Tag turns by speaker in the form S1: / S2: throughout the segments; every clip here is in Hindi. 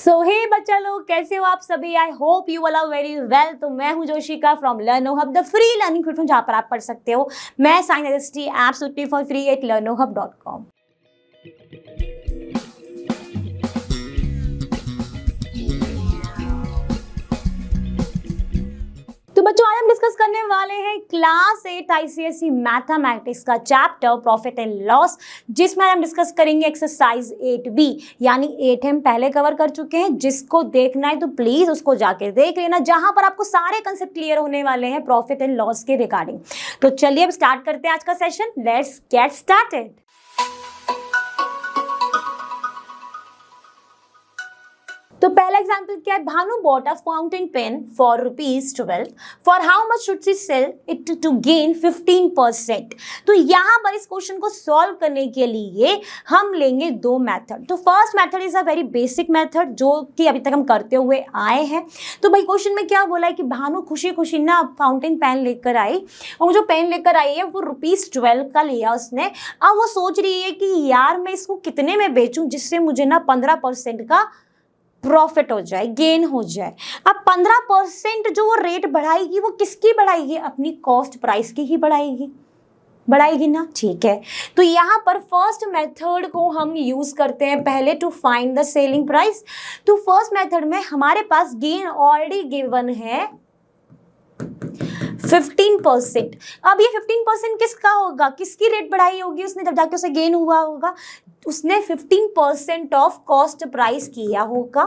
S1: सो हे बच्चा लोग, कैसे हो आप सभी? I hope you all are very well. तो मैं हूं Joshika from Learno Hub, the free learning platform जहां पर आप पढ़ सकते हो मैं साइंस एसटी absolutely for free at learnohub.com। तो बच्चों, आज हम डिस्कस करने वाले हैं क्लास 8 आईसीएसई मैथमेटिक्स का चैप्टर प्रॉफिट एंड लॉस, जिसमें हम डिस्कस करेंगे एक्सरसाइज 8B। यानी 8 हम पहले कवर कर चुके हैं। जिसको देखना है तो प्लीज उसको जाके देख लेना, जहां पर आपको सारे कंसेप्ट क्लियर होने वाले हैं प्रॉफिट एंड लॉस के रिगार्डिंग। तो चलिए अब स्टार्ट करते हैं आज का सेशन। Let's get started. तो पहला एग्जांपल क्या है? Bhanu bought a fountain pen for ₹12। For how much should she sell it to gain 15%। तो यहाँ पर इस क्वेश्चन को सॉल्व करने के लिए हम लेंगे दो मेथड। तो first method is a very basic method, जो कि अभी तक हम करते हुए आए हैं। तो भाई क्वेश्चन में क्या बोला है कि भानु खुशी खुशी ना फाउंटेन पेन लेकर आई, और जो पेन लेकर आई है वो ₹12 का लिया उसने। अब वो सोच रही है कि यार मैं इसको कितने में बेचूं जिससे मुझे ना 15% का प्रॉफिट हो जाए, गेन हो जाए। अब 15% जो वो रेट बढ़ाएगी वो किसकी बढ़ाएगी? अपनी कॉस्ट प्राइस की ही बढ़ाएगी ना। ठीक है, तो यहाँ पर फर्स्ट मेथड को हम यूज करते हैं पहले to find the selling price. तो फर्स्ट मेथड में हमारे पास गेन ऑलरेडी गिवन है 15%। अब ये 15% किसका होगा? किसकी रेट बढ़ाई होगी उसने जब जाके उसे गेन हुआ होगा? उसने 15% ऑफ कॉस्ट प्राइस किया होगा।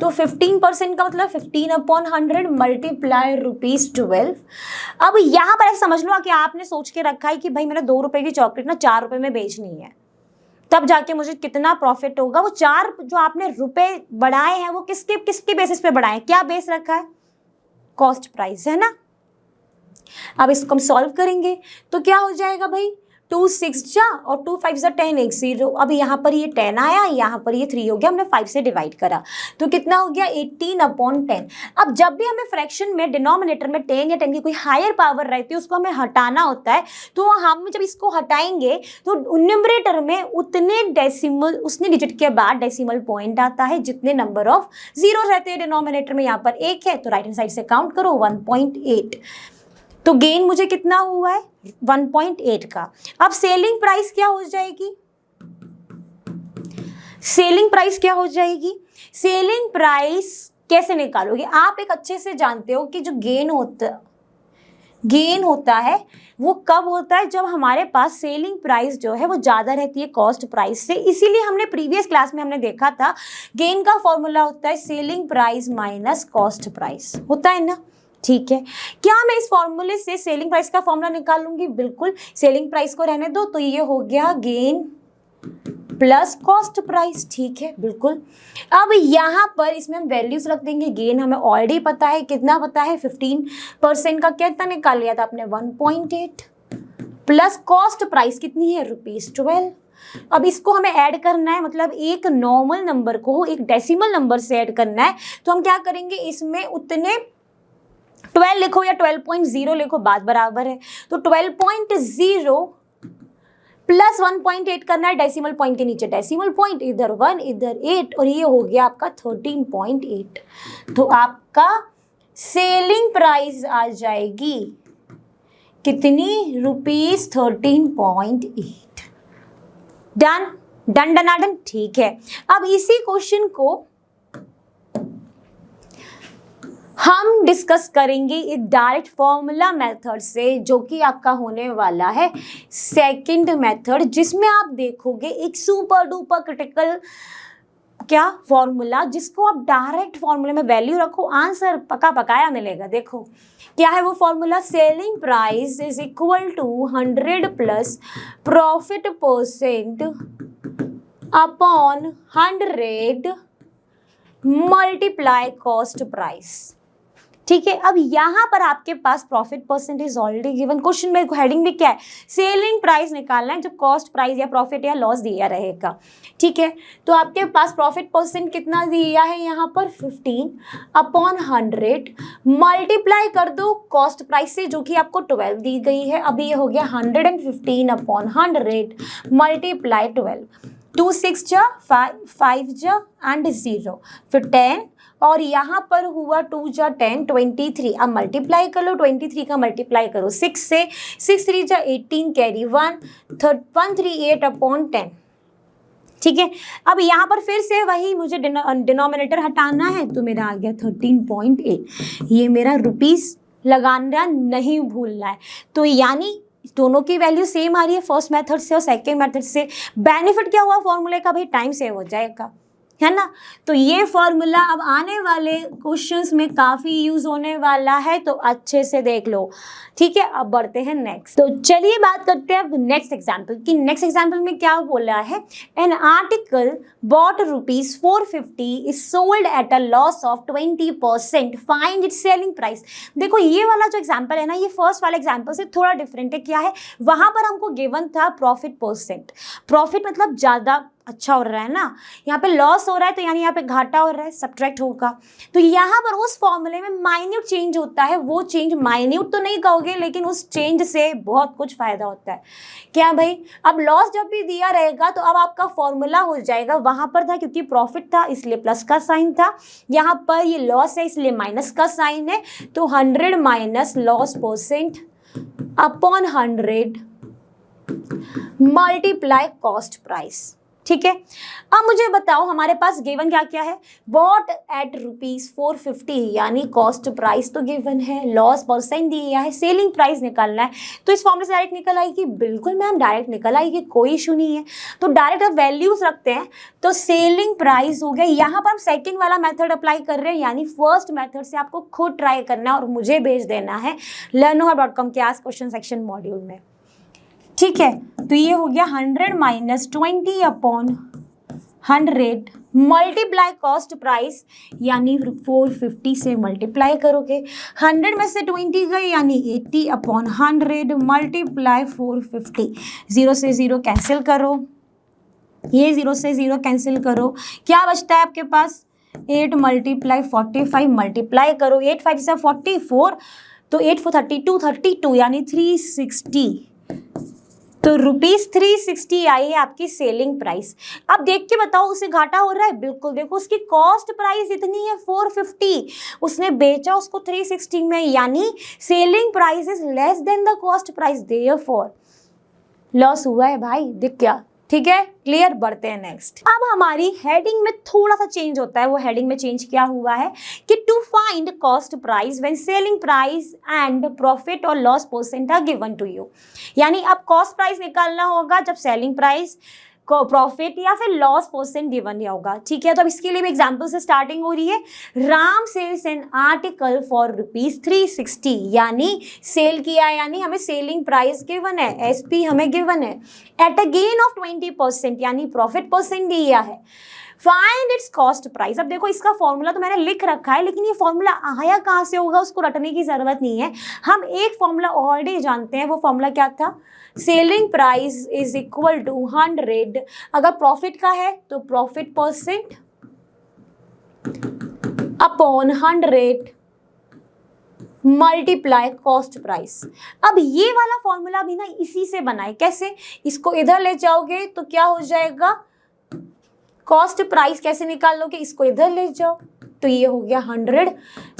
S1: तो 15% का मतलब 15/100 मल्टीप्लाई ₹12। अब यहाँ पर समझ लो कि आपने सोच के रखा है कि भाई मैंने 2 रुपए की चॉकलेट ना 4 रुपए में बेचनी है, तब जाके मुझे कितना प्रॉफिट होगा। वो 4 जो आपने रुपए बढ़ाए हैं वो किसके बेसिस पे बढ़ाए? क्या बेस रखा है? कॉस्ट प्राइस, है ना। अब इसको हम सॉल्व करेंगे तो क्या हो जाएगा भाई? 2 6 जा और 2 5 जा 10 1 0। अब यहाँ पर ये 10 आया, यहाँ पर ये 3 हो गया, हमने 5 से डिवाइड करा तो कितना हो गया? 18/10। अब जब भी हमें फ्रैक्शन में डिनोमिनेटर में 10 या 10 की कोई हायर पावर रहती है उसको हमें हटाना होता है। तो हम जब इसको हटाएंगे तो न्यूमरेटर में उतने डिजिट के बाद डेसिमल पॉइंट आता है जितने नंबर ऑफ जीरो रहते हैं डिनोमिनेटर में। यहाँ पर 1 है तो राइट हैंड साइड से काउंट करो 1.8। तो गेन मुझे कितना हुआ है? 1.8 का। अब सेलिंग प्राइस क्या हो जाएगी? सेलिंग प्राइस क्या हो जाएगी? सेलिंग प्राइस कैसे निकालोगे? आप एक अच्छे से जानते हो कि जो गेन होता है वो कब होता है? जब हमारे पास सेलिंग प्राइस जो है वो ज्यादा रहती है कॉस्ट प्राइस से। इसीलिए हमने प्रीवियस क्लास में हमने देखा था गेन का फॉर्मूला होता है selling price minus cost price, होता है ना। ठीक है, क्या मैं इस फॉर्मूले से सेलिंग प्राइस का फॉर्मूला निकालूंगी? बिल्कुल, सेलिंग प्राइस को रहने दो। तो ये हो गया गेन प्लस कॉस्ट प्राइस। ठीक है, बिल्कुल। अब यहाँ पर इसमें हम वैल्यूज रख देंगे। गेन हमें ऑलरेडी पता है, कितना पता है? 15% का कितना निकाल लिया था आपने? 1.8 प्लस कॉस्ट प्राइस कितनी है? ₹12। अब इसको हमें ऐड करना है, मतलब एक नॉर्मल नंबर को एक डेसिमल नंबर से ऐड करना है। तो हम क्या करेंगे? इसमें उतने 12 लिखो या 12.0 लिखो, बात बराबर है। तो 12.0 प्लस 1.8 करना है डेसिमल पॉइंट के नीचे डेसिमल पॉइंट, इधर 1 इधर 8, और ये हो गया आपका 13.8। तो आपका सेलिंग प्राइस आ जाएगी कितनी? ₹13.8। Done done done done. ठीक है, अब इसी क्वेश्चन को हम डिस्कस करेंगे एक डायरेक्ट फॉर्मूला मेथड से, जो कि आपका होने वाला है सेकंड मेथड, जिसमें आप देखोगे एक सुपर डुपर क्रिटिकल क्या फॉर्मूला, जिसको आप डायरेक्ट फॉर्मूले में वैल्यू रखो, आंसर पका पकाया मिलेगा। देखो क्या है वो formula? Selling price is equal to 100 plus profit percent upon 100 multiply cost price. ठीक है, अब यहाँ पर आपके पास profit percentage already given. Question में हेडिंग भी क्या है? सेलिंग प्राइस निकालना है, जो कॉस्ट प्राइस या प्रॉफिट या लॉस दिया रहेगा। ठीक है, तो आपके पास प्रॉफिट परसेंट कितना दिया है यहाँ पर? 15/100 मल्टीप्लाई कर दो कॉस्ट प्राइस से, जो कि आपको 12 दी गई है। अभी ये हो गया 115/100 मल्टीप्लाई 12। 2 6 जा 5 जा एंड 0, फिर 10 और यहाँ पर हुआ 2 जा 10 23। अब मल्टीप्लाई कर लो, 23 का मल्टीप्लाई करो 6 से, 6 3 जा 18 कैरी 1 138 अपॉन 10। ठीक है, अब यहाँ पर फिर से वही मुझे डिनोमिनेटर हटाना है, तो मेरा आ गया 13.8। ये मेरा रुपीस लगाना नहीं भूलना है। तो यानी दोनों की वैल्यू सेम आ रही है फर्स्ट मेथड से और सेकेंड मेथड से। बेनिफिट क्या हुआ फॉर्मूले का, भाई टाइम सेव हो जाएगा, है ना। तो ये फॉर्मूला अब आने वाले क्वेश्चंस में काफ़ी यूज़ होने वाला है, तो अच्छे से देख लो। ठीक है, अब बढ़ते हैं नेक्स्ट। तो चलिए बात करते हैं अब नेक्स्ट एग्जाम्पल की। नेक्स्ट एग्जाम्पल में क्या बोला है, an article bought rupees 450 is sold at a loss of 20%, find its selling price. देखो ये वाला जो एग्जाम्पल है ना, ये फर्स्ट वाला एग्जाम्पल से थोड़ा डिफरेंट है। क्या है, वहाँ पर हमको गिवन था प्रॉफिट परसेंट, प्रॉफिट मतलब ज़्यादा अच्छा हो रहा है ना, यहाँ पे लॉस हो रहा है तो यानी यहाँ पे घाटा हो रहा है, सब्ट्रैक्ट होगा। तो यहाँ पर उस फॉर्मूले में माइन्यूट चेंज होता है, वो चेंज माइन्यूट तो नहीं कहोगे लेकिन उस चेंज से बहुत कुछ फायदा होता है। क्या भाई, अब लॉस जब भी दिया रहेगा तो अब आपका फॉर्मूला हो जाएगा, वहाँ पर था क्योंकि प्रॉफिट था इसलिए प्लस का साइन था, यहाँ पर ये लॉस है इसलिए माइनस का साइन है, तो 100 minus loss percent upon 100 multiply cost price. ठीक है, अब मुझे बताओ हमारे पास गिवन क्या क्या है, बॉट एट रुपीज 450 यानी कॉस्ट प्राइस तो गिवन है, लॉस परसेंट दिया है, सेलिंग प्राइस निकालना है। तो इस फॉर्मूले से डायरेक्ट निकल आएगी, बिल्कुल मैम डायरेक्ट निकल आएगी, कोई इशू नहीं है। तो डायरेक्ट अब वैल्यूज रखते हैं, तो सेलिंग प्राइस हो गया। यहाँ पर हम सेकेंड वाला मेथड अप्लाई कर रहे हैं, यानी फर्स्ट मेथड से आपको खुद ट्राई करना है और मुझे भेज देना है learnoher.com के आस्क क्वेश्चन सेक्शन मॉड्यूल में। ठीक है, तो ये हो गया 100 minus 20 upon 100 multiply cost price, यानी 450 से मल्टीप्लाई करोगे, 100 में से 20 गए यानी 80 अपॉन 100 मल्टीप्लाई 450। 0 से 0 कैंसिल करो, ये 0 से 0 कैंसिल करो, क्या बचता है आपके पास, 8 मल्टीप्लाई 45 मल्टीप्लाई करो, 8 5 से 44, तो 8 4 32 यानी 360। तो रुपीज 360 आई है आपकी सेलिंग प्राइस। अब देख के बताओ उसे घाटा हो रहा है, बिल्कुल। देखो उसकी कॉस्ट प्राइस इतनी है 450, उसने बेचा उसको 360 में, यानी selling price is less than the cost price, therefore loss हुआ है भाई, दिख गया। ठीक है, क्लियर, बढ़ते हैं नेक्स्ट। अब हमारी हेडिंग में थोड़ा सा चेंज होता है, वो हेडिंग में चेंज क्या हुआ है कि to find cost price when selling price and profit और loss percent are given to you. यानी अब कॉस्ट प्राइस निकालना होगा जब सेलिंग प्राइस को प्रॉफिट या फिर लॉस परसेंट गिवन दिया होगा। ठीक है, तो अब इसके लिए भी एग्जांपल से स्टार्टिंग हो रही है। Ram sells an article for rupees 360, यानी सेल किया, यानी हमें सेलिंग प्राइस गिवन है, एसपी हमें गिवन है, एट अ गेन ऑफ 20%, यानी प्रॉफिट परसेंट दिया है। Find its cost price. अब देखो इसका फॉर्मूला तो मैंने लिख रखा है, लेकिन ये फॉर्मूला आया कहाँ से होगा उसको रटने की जरूरत नहीं है, हम एक फॉर्मूला ऑलरेडी जानते हैं। वो फॉर्मूला क्या था, selling price is equal to 100, अगर प्रॉफिट का है तो profit percent upon 100 multiply cost price. अब ये वाला फॉर्मूला भी ना इसी से बना है। कैसे, इसको इधर ले जाओगे तो क्या हो जाएगा, कॉस्ट प्राइस कैसे निकाल लोगे, इसको इधर ले जाओ तो ये हो गया 100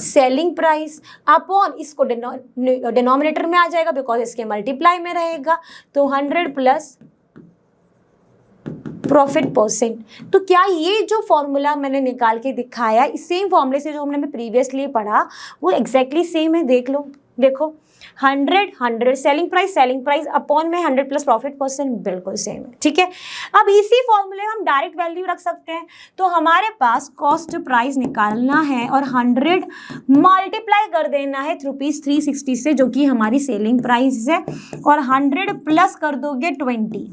S1: सेलिंग प्राइस अपॉन, इसको डिनोमिनेटर में आ जाएगा बिकॉज इसके मल्टीप्लाई में रहेगा, तो 100 प्लस प्रॉफिट परसेंट। तो क्या ये जो फॉर्मूला मैंने निकाल के दिखाया, इस सेम फॉर्मूले से जो हमने प्रीवियसली पढ़ा वो एग्जैक्टली सेम है। देख लो, देखो 100 सेलिंग प्राइस अपॉन में 100 प्लस प्रॉफिट परसेंट, बिल्कुल सेम है। ठीक है, अब इसी फॉर्मूले में हम डायरेक्ट वैल्यू रख सकते हैं। तो हमारे पास कॉस्ट प्राइस निकालना है और 100 मल्टीप्लाई कर देना है रुपीज 360 से, जो कि हमारी सेलिंग प्राइस है, और 100 प्लस कर दोगे 20।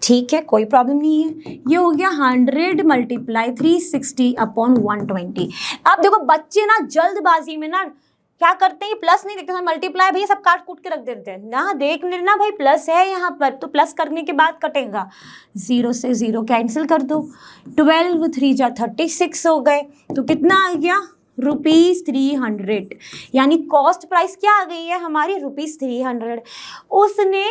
S1: ठीक है, कोई प्रॉब्लम नहीं है। ये हो गया 100 मल्टीप्लाई 360 अपॉन 120। अब देखो बच्चे ना जल्दबाजी में ना क्या करते हैं, प्लस नहीं देखते, मल्टीप्लाई भैया सब काट कूट के रख देते हैं ना, देख लेना भाई प्लस है यहाँ पर, तो प्लस करने के बाद कटेगा, 0 से 0 कैंसिल कर दो, 12 3 जा 36 हो गए, तो कितना आ गया रुपीज 300, यानी कॉस्ट प्राइस क्या आ गई है हमारी रुपीज 300। उसने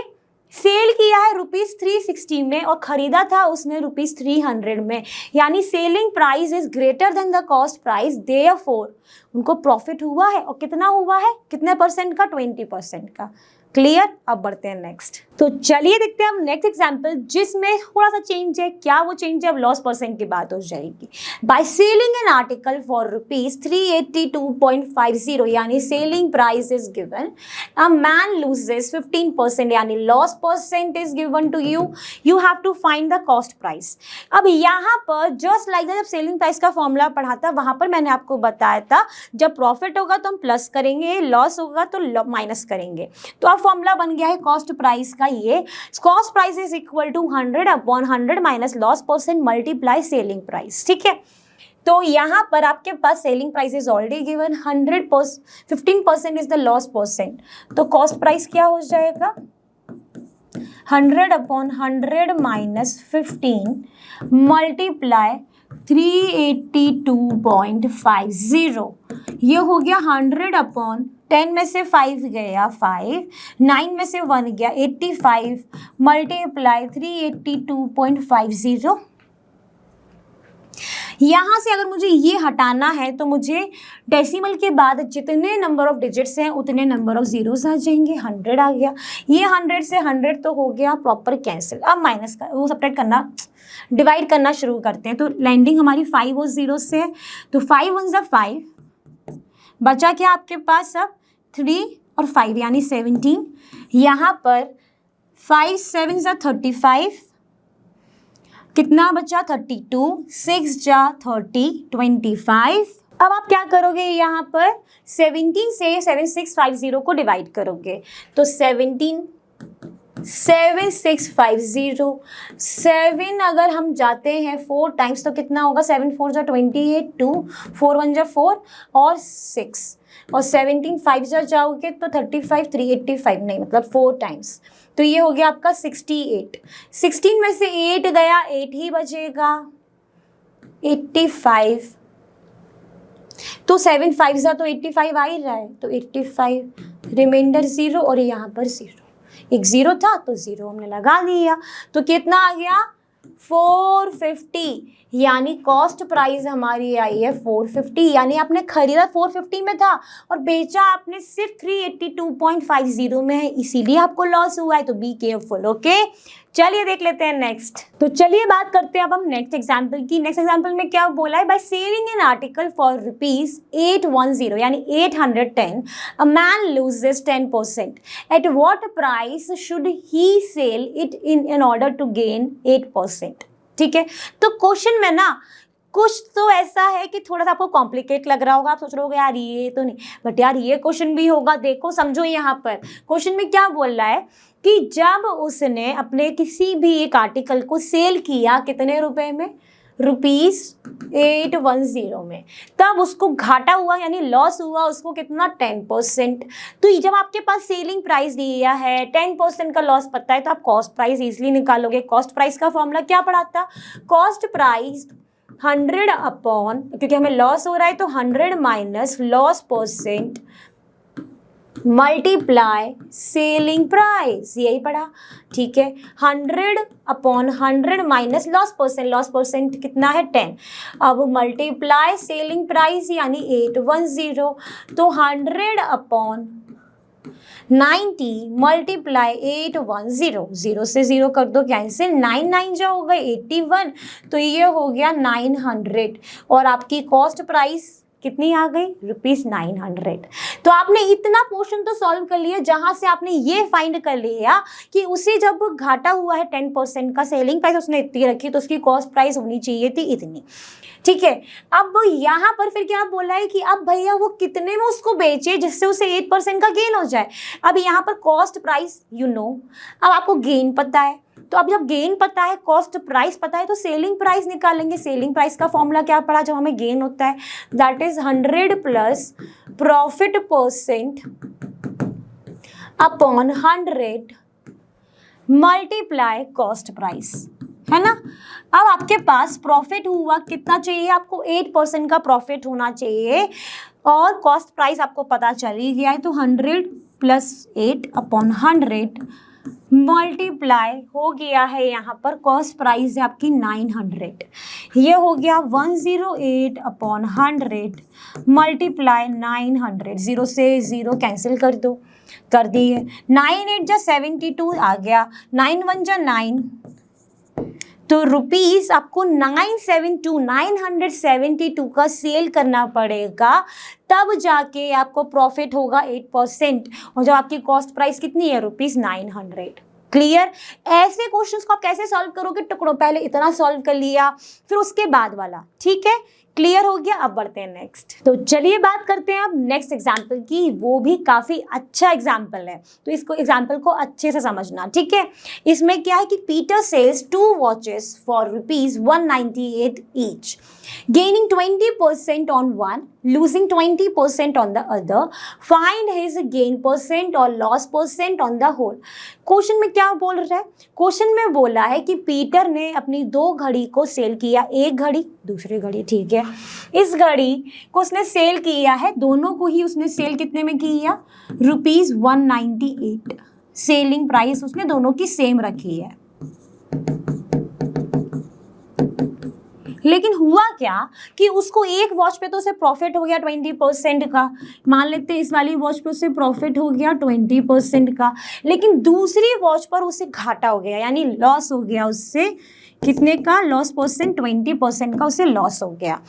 S1: सेल किया है ₹360 में और खरीदा था उसने ₹300 में, यानी selling price is greater than the cost price, therefore उनको प्रॉफिट हुआ है। और कितना हुआ है, कितने परसेंट का, 20% का। क्लियर। अब बढ़ते हैं नेक्स्ट। तो चलिए देखते हैं हम नेक्स्ट एग्जांपल जिसमें थोड़ा सा चेंज है। क्या वो चेंज है, अब लॉस परसेंट की बात हो जाएगी। By selling an article for ₹382.50, यानी selling price is given, a man loses 15%, यानी loss percent is given to you, you have to find the cost price. अब यहाँ पर जस्ट लाइक जब सेलिंग प्राइस का फॉर्मूला पढ़ा था वहां पर मैंने आपको बताया था जब प्रॉफिट होगा तो हम प्लस करेंगे, लॉस होगा तो माइनस करेंगे। तो अब फॉर्मूला बन गया है कॉस्ट प्राइस का। ये cost price is equal to 100/100 minus loss percent multiply selling price. ठीक है, तो यहाँ पर आपके पास selling price is already given, 15% is the loss percent, तो कॉस्ट प्राइस क्या हो जाएगा, 100/100 माइनस 15 मल्टीप्लाई 382.50, ये हो गया 100/10 में से 5 गया 5, 9 में से 1 गया 85 मल्टीप्लाई 382.50। यहाँ से अगर मुझे ये हटाना है तो मुझे डेसिमल के बाद जितने नंबर ऑफ डिजिट्स हैं उतने नंबर ऑफ जीरोस आ जाएंगे। 100 आ गया, ये 100 से 100 तो हो गया प्रॉपर कैंसिल। अब माइनस का वो सब्ट्रैक्ट करना, डिवाइड करना शुरू करते हैं। तो लैंडिंग हमारी 5 और 0 से है, तो 5 1 ज़ा 5, बचा क्या आपके पास अब 3 और 5 यानी 17। यहाँ पर 5 7 ज़ा 35, कितना बचा 32, 6 जा 30, 25। अब आप क्या करोगे, यहाँ पर 17 से 7650 को डिवाइड करोगे, तो 17 7650 7 अगर हम जाते हैं 4 टाइम्स तो कितना होगा, 7 4 जा 28, 2 4 1 जा 4 और 6 और 17 5 जा जाओगे तो 35 385 नहीं मतलब 4 टाइम्स, तो ये हो गया आपका 68। 16 में से 8 गया, 8 ही बचेगा 85, तो 7 5 जा तो 85 आ ही रहा है, तो 85 रिमाइंडर 0 और यहाँ पर 0, एक 0 था तो 0 हमने लगा दिया, तो कितना आ गया 450, यानी कॉस्ट प्राइस हमारी आई है 450, यानी आपने खरीदा 450 में था और बेचा आपने सिर्फ 382.50 में है, इसीलिए आपको लॉस हुआ है, तो बी केयरफुल। ओके, चलिए देख लेते हैं नेक्स्ट। तो चलिए बात करते हैं अब हम नेक्स्ट एग्जांपल की। नेक्स्ट एग्जांपल में क्या बोला है, by selling an article for ₹810 यानी 810, a man loses 10%, at what price should he sell it in order to gain 8%। ठीक है, तो क्वेश्चन में ना कुछ तो ऐसा है कि थोड़ा सा आपको कॉम्प्लिकेट लग रहा होगा, आप सोच रहे होगे यार ये तो नहीं, बट यार ये क्वेश्चन भी होगा। देखो समझो, यहाँ पर क्वेश्चन में क्या बोल रहा है कि जब उसने अपने किसी भी एक आर्टिकल को सेल किया कितने रुपए में, ₹810 में, तब उसको घाटा हुआ यानी लॉस हुआ उसको कितना 10%। तो जब आपके पास सेलिंग प्राइस दिया है 10% का लॉस पता है तो आप कॉस्ट प्राइस इजीली निकालोगे। कॉस्ट प्राइस का फॉर्मूला क्या पढ़ा था, कॉस्ट प्राइस 100 अपॉन, क्योंकि हमें लॉस हो रहा है तो 100 minus loss percent multiply selling price, यही पढ़ा। ठीक है, 100/100 माइनस लॉस परसेंट कितना है 10, अब मल्टीप्लाई सेलिंग प्राइस यानी 810, तो 100/90 मल्टीप्लाई 810, 0 से 0 कर दो कैंसिल, 9 9 जो हो गए 81, तो ये हो गया 900 और आपकी कॉस्ट प्राइस कितनी आ गई, ₹900। तो आपने इतना पोर्शन तो सॉल्व कर लिया जहां से आपने ये फाइंड कर लिया कि उसे जब घाटा हुआ है 10% का, सेलिंग प्राइस उसने इतनी रखी तो उसकी कॉस्ट प्राइस होनी चाहिए थी इतनी। ठीक है, अब यहाँ पर फिर क्या बोला है कि अब भैया वो कितने में उसको बेचे जिससे उसे 8% का गेन हो जाए। अब यहाँ पर कॉस्ट प्राइस अब आपको गेन पता है, तो अब जब गेन पता है कॉस्ट प्राइस पता है तो सेलिंग प्राइस निकालेंगे। सेलिंग प्राइस का फॉर्मूला क्या पड़ा जब हमें गेन होता है, that is 100 plus profit percent upon 100 multiply cost price, है ना। अब आपके पास प्रॉफिट हुआ कितना चाहिए आपको, 8% का प्रॉफिट होना चाहिए और कॉस्ट प्राइस आपको पता चल ही गया है, तो 100 प्लस 8 अपॉन 100 मल्टीप्लाई हो गया है यहाँ पर कॉस्ट प्राइस है आपकी 900, ये हो गया 108 अपॉन 100 मल्टीप्लाई 900, 0 से 0 कैंसिल कर दो, कर दिए। 9 8 जा 72 आ गया, 9 1 जा 9, तो रुपीस आपको 972 का सेल करना पड़ेगा, तब जाके आपको प्रॉफिट होगा 8%। और जब आपकी कॉस्ट प्राइस कितनी है ₹900। क्लियर? ऐसे क्वेश्चंस को आप कैसे सॉल्व करोगे टुकड़ों, पहले इतना सॉल्व कर लिया फिर उसके बाद वाला, ठीक है? क्लियर हो गया? अब बढ़ते हैं नेक्स्ट। तो चलिए बात करते हैं अब नेक्स्ट एग्जाम्पल की, वो भी काफी अच्छा एग्जाम्पल है, तो इसको एग्जाम्पल को अच्छे से समझना, ठीक है? इसमें क्या है कि Peter sells 2 watches for ₹198 each, gaining 20% on one, losing 20% on the other. Find his gain percent or loss percent on the whole. Question में क्या बोल रहा है? क्वेश्चन में बोला है कि पीटर ने अपनी 2 घड़ी को सेल किया, एक घड़ी दूसरी घड़ी, ठीक है? इस घड़ी को उसने सेल किया है, दोनों को ही उसने सेल कितने में किया? ₹198। सेलिंग प्राइस उसने दोनों की सेम रखी है। लेकिन हुआ क्या कि उसको एक वॉच पे तो उसे प्रॉफिट हो गया 20% का, मान लेते हैं इस वाली वॉच पे उसे प्रॉफिट हो गया 20% का, लेकिन दूसरी वॉच पर उसे घाटा हो गया, यानी लॉस हो गया उससे। कितने का लॉस परसेंट? 20% का उसे लॉस हो गया।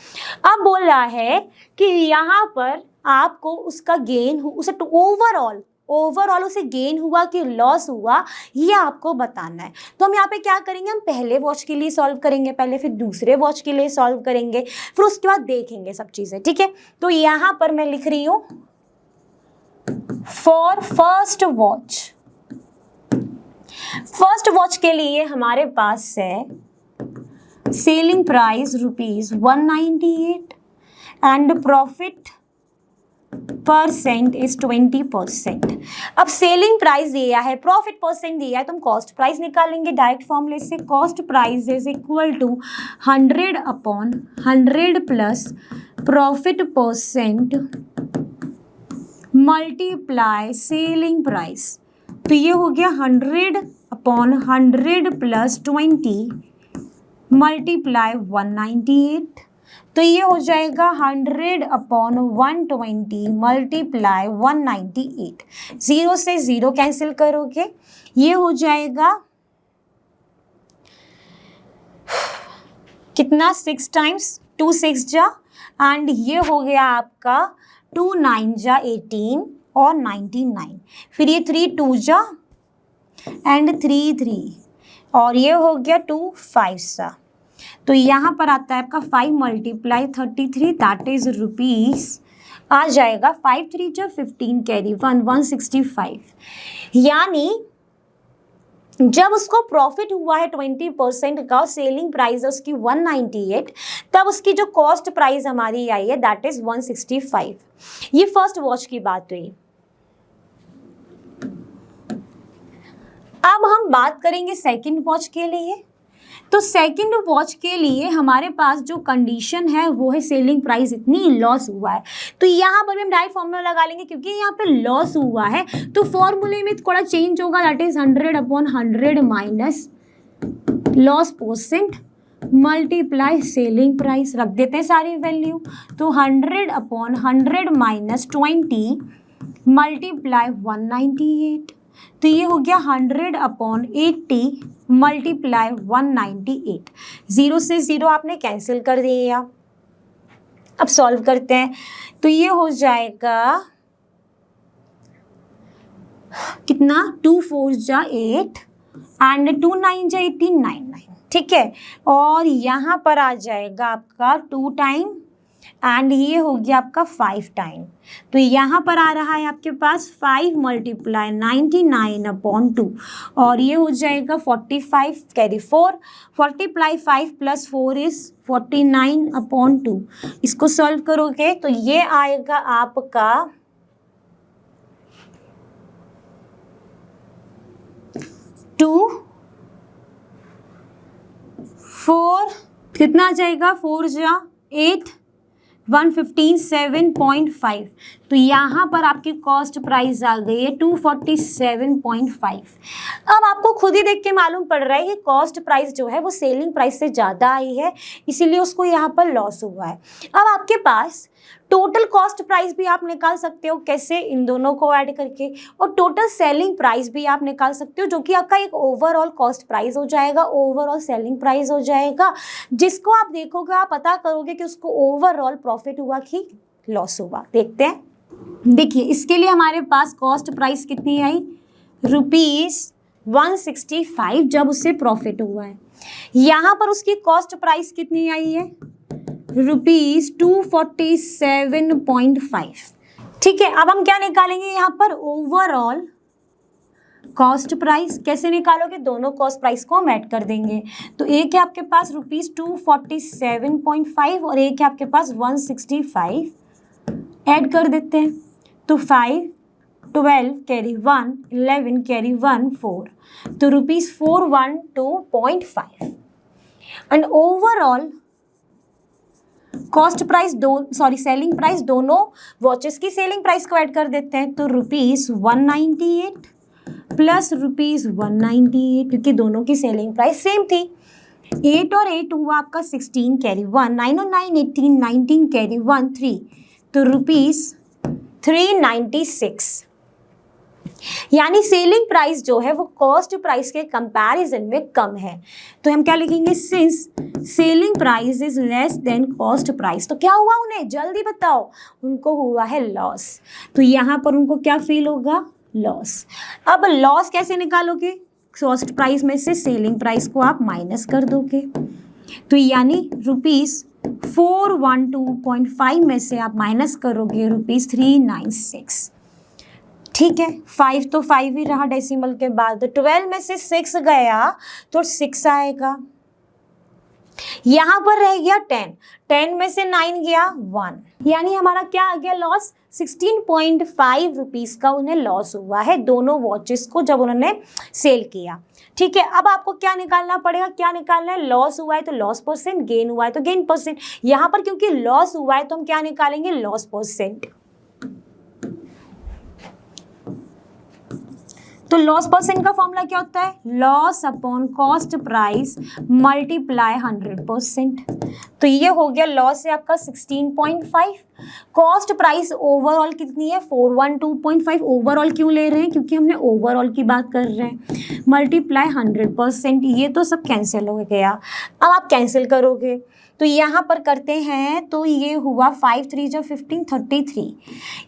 S1: अब बोल रहा है कि यहाँ पर आपको उसका गेन, उसे ओवरऑल उसे गेन हुआ कि लॉस हुआ, ये आपको बताना है। तो हम यहाँ पे क्या करेंगे, हम पहले वॉच के लिए सॉल्व करेंगे पहले, फिर दूसरे वॉच के लिए सॉल्व करेंगे, फिर उसके बाद देखेंगे सब चीज़ें, ठीक है? तो यहाँ पर मैं लिख रही हूँ फॉर फर्स्ट वॉच के लिए हमारे पास है selling price ₹198 and profit percent is 20%। अब सेलिंग प्राइस दिया है, प्रॉफिट परसेंट दिया है, तो हम कॉस्ट प्राइस निकालेंगे डायरेक्ट फॉर्मूले से। Cost price is equal to 100 upon 100 plus profit percent multiply selling price. तो ये हो गया 100 अपॉन 100 प्लस 20 मल्टीप्लाई 198, तो ये हो जाएगा 100 अपॉन 120 मल्टीप्लाई 198। 0 से 0 कैंसिल करोगे, ये हो जाएगा कितना? 6 टाइम्स 2 6 जा, एंड ये हो गया आपका 2 9 जा 18 और 99, फिर ये 3 2 जा एंड 3 3, और ये हो गया 2 5 सा। तो यहाँ पर आता है आपका 5 मल्टीप्लाई 33, दैट इज रुपीस आ जाएगा 5 3 जा 15 कैरी 165। यानी जब उसको प्रॉफिट हुआ है 20% का, सेलिंग प्राइस है उसकी 198, तब उसकी जो कॉस्ट प्राइस हमारी आई है दैट इज 165। ये फर्स्ट वॉच की बात हुई। अब हम बात करेंगे सेकंड वॉच के लिए। तो सेकंड वॉच के लिए हमारे पास जो कंडीशन है वो है सेलिंग प्राइस इतनी, लॉस हुआ है, तो यहाँ पर भी हम डायरेक्ट फॉर्मूला लगा लेंगे, क्योंकि यहाँ पे लॉस हुआ है तो फॉर्मूले में थोड़ा चेंज होगा, that is 100 upon 100 minus loss percent multiply selling price. रख देते हैं सारी वैल्यू, तो 100 अपॉन 100 माइनस 20 मल्टीप्लाई 198, तो ये हो गया 100 अपॉन 80 मल्टीप्लाई 198। 0 से 0 आपने कैंसिल कर दिया। अब सॉल्व करते हैं, तो ये हो जाएगा कितना? 2 4 जा 8 एंड 2 9 जा 18 99, ठीक है? और यहाँ पर आ जाएगा आपका 2 टाइम एंड ये हो गया आपका 5 टाइम, तो यहाँ पर आ रहा है आपके पास 5 मल्टीप्लाई 99 अपॉन 2, और ये हो जाएगा 45 कैरी 4, 40 5 प्लस 4 इज 49 अपॉन 2। इसको सॉल्व करोगे तो ये आएगा आपका 2 4, कितना आ जाएगा? 4 जा 8 157.5, तो यहाँ पर आपकी कॉस्ट प्राइस आ गई है 247.5। अब आपको खुद ही देख के मालूम पड़ रहा है कि कॉस्ट प्राइस जो है वो सेलिंग प्राइस से ज़्यादा आई है, इसीलिए उसको यहाँ पर लॉस हुआ है। अब आपके पास टोटल कॉस्ट प्राइस भी आप निकाल सकते हो, कैसे, इन दोनों को ऐड करके, और टोटल सेलिंग प्राइस भी आप निकाल सकते हो, जो कि आपका एक ओवरऑल कॉस्ट प्राइस हो जाएगा, ओवरऑल सेलिंग प्राइस हो जाएगा, जिसको आप देखोगे, आप पता करोगे कि उसको ओवरऑल प्रॉफिट हुआ कि लॉस हुआ। देखते हैं, देखिए इसके लिए हमारे पास कॉस्ट प्राइस कितनी आई, ₹165 जब उससे प्रॉफिट हुआ है। यहाँ पर उसकी कॉस्ट प्राइस कितनी आई है, ₹247.5। ठीक है, अब हम क्या निकालेंगे यहाँ पर, ओवरऑल कॉस्ट प्राइस। कैसे निकालोगे, दोनों कॉस्ट प्राइस को हम ऐड कर देंगे। तो एक है आपके पास ₹247.5 और एक है आपके पास 165, ऐड कर देते हैं। तो 5, 12 कैरी 1, 11 कैरी 1, 4, तो ₹412.5। And overall cost price selling price, दोनों वॉचेस की सेलिंग प्राइस को ऐड कर देते हैं। तो ₹198 प्लस ₹198, क्योंकि दोनों की सेलिंग प्राइस सेम थी। 8 और 8 हुआ आपका 16 कैरी 1, 9 और 9 18, 19 कैरी 1, 3, तो ₹396। यानी सेलिंग प्राइस जो है वो कॉस्ट प्राइस के कंपैरिजन में कम है। तो हम क्या लिखेंगे, since selling price is less than cost price, तो क्या हुआ उन्हें, जल्दी बताओ, उनको हुआ है लॉस। तो यहाँ पर उनको क्या फील होगा, लॉस। अब लॉस कैसे निकालोगे, कॉस्ट प्राइस में से सेलिंग प्राइस को आप माइनस कर दोगे, तो यानी ₹412.5 में से आप माइनस करोगे ₹396। ठीक है, 5 तो 5 ही रहा डेसिमल के बाद, 12 में से 6 गया तो 6 आएगा। यहाँ पर रह गया 10, 10 में से 9 गया 1, यानी हमारा क्या आ गया लॉस, 16.5 रुपीज़ का उन्हें लॉस हुआ है दोनों वॉचेस को जब उन्होंने सेल किया। ठीक है, अब आपको क्या निकालना पड़ेगा, क्या निकालना है, लॉस हुआ है तो लॉस परसेंट, गेन हुआ है तो गेन परसेंट। यहाँ पर क्योंकि लॉस हुआ है तो हम क्या निकालेंगे, लॉस परसेंट। तो लॉस परसेंट का फॉर्मूला क्या होता है, loss upon cost price multiply 100%। तो ये हो गया लॉस है आपका 16.5, कॉस्ट प्राइस ओवरऑल कितनी है 412.5। ओवरऑल क्यों ले रहे हैं, क्योंकि हमने ओवरऑल की बात कर रहे हैं, मल्टीप्लाई 100%। ये तो सब कैंसिल हो गया। अब आप कैंसिल करोगे तो यहाँ पर करते हैं, तो ये हुआ 5 3 जो 15 33,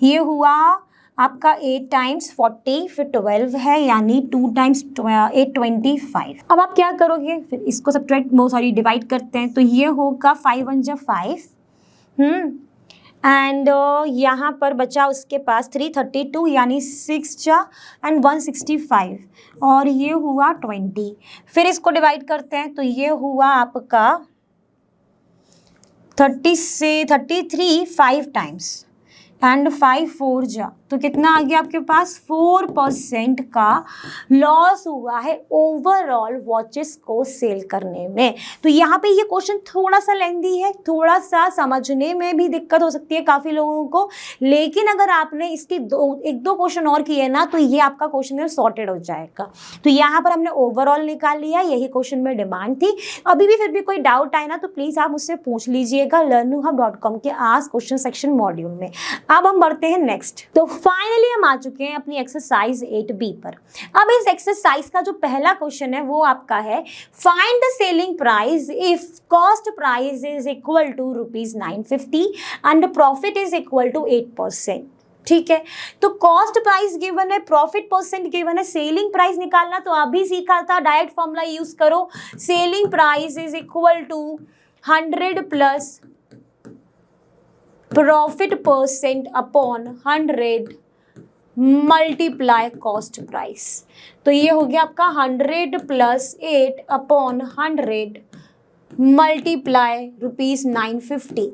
S1: ये हुआ आपका 8 टाइम्स 40, फिर 12 है यानी 2 टाइम्स 8 25। अब आप क्या करोगे, फिर इसको डिवाइड करते हैं, तो ये होगा 5 1 जा 5, एंड यहाँ पर बचा उसके पास 332 यानी 6 जा एंड 165, और ये हुआ 20। फिर इसको डिवाइड करते हैं, तो ये हुआ आपका 30 से 33 5 टाइम्स एंड 5 4 जा, तो कितना आ गया आपके पास, 4% का लॉस हुआ है ओवरऑल वॉचेस को सेल करने में। तो यहाँ पे ये क्वेश्चन थोड़ा सा लेंदी है, थोड़ा सा समझने में भी दिक्कत हो सकती है काफ़ी लोगों को, लेकिन अगर आपने इसकी एक दो क्वेश्चन और किए ना तो ये आपका क्वेश्चन सॉर्टेड हो जाएगा। तो यहाँ पर हमने ओवरऑल निकाल लिया, यही क्वेश्चन में डिमांड थी। अभी भी फिर भी कोई डाउट आए ना तो प्लीज़ आप मुझसे पूछ लीजिएगा learnuhub.com के आस्क क्वेश्चन सेक्शन मॉड्यूल में। अब हम बढ़ते हैं नेक्स्ट। तो फाइनली हम आ चुके हैं अपनी एक्सरसाइज 8B पर। अब इस एक्सरसाइज का जो पहला क्वेश्चन है वो आपका है, find the selling price if cost price is equal to ₹950 and profit is equal to 8%। ठीक है, तो कॉस्ट प्राइस गिवन है, प्रॉफिट परसेंट गिवन है, सेलिंग प्राइस निकालना तो अभी सीखा था, डायरेक्ट फॉर्मूला यूज करो, selling price is equal to 100 plus profit percent upon 100 multiply cost price. तो ये हो गया आपका 100 प्लस 8 अपॉन 100 मल्टीप्लाई ₹950।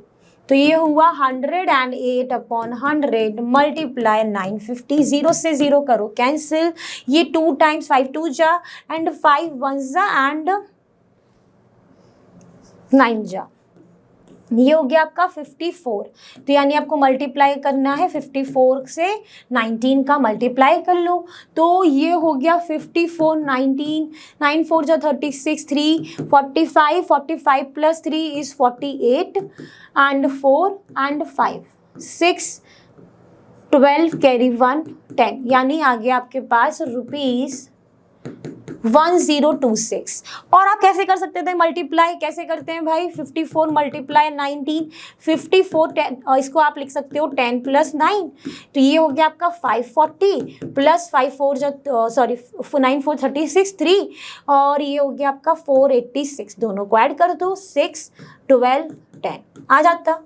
S1: तो ये हुआ 108 अपॉन 100 मल्टीप्लाई 950। 0 से 0 करो कैंसिल, ये 2 टाइम्स 5 2 जा एंड 5 1 जा एंड 9 जा, ये हो गया आपका 54। तो यानी आपको मल्टीप्लाई करना है 54 से 19 का मल्टीप्लाई कर लो। तो ये हो गया 54 19 9 4 जा 36 3 45 45 plus 3 is 48 and 4 and 5 6 12 carry 1 10 यानी आ गया आपके पास रुपीज 1026। और आप कैसे कर सकते थे मल्टीप्लाई, कैसे करते हैं भाई, 54 मल्टीप्लाई 19 54 10, और इसको आप लिख सकते हो 10 प्लस 9। तो ये हो गया आपका 540 प्लस 5 4 सॉरी 9 4 36 3 और ये हो गया आपका 486। दोनों को ऐड कर दो 6 12 10 आ जाता।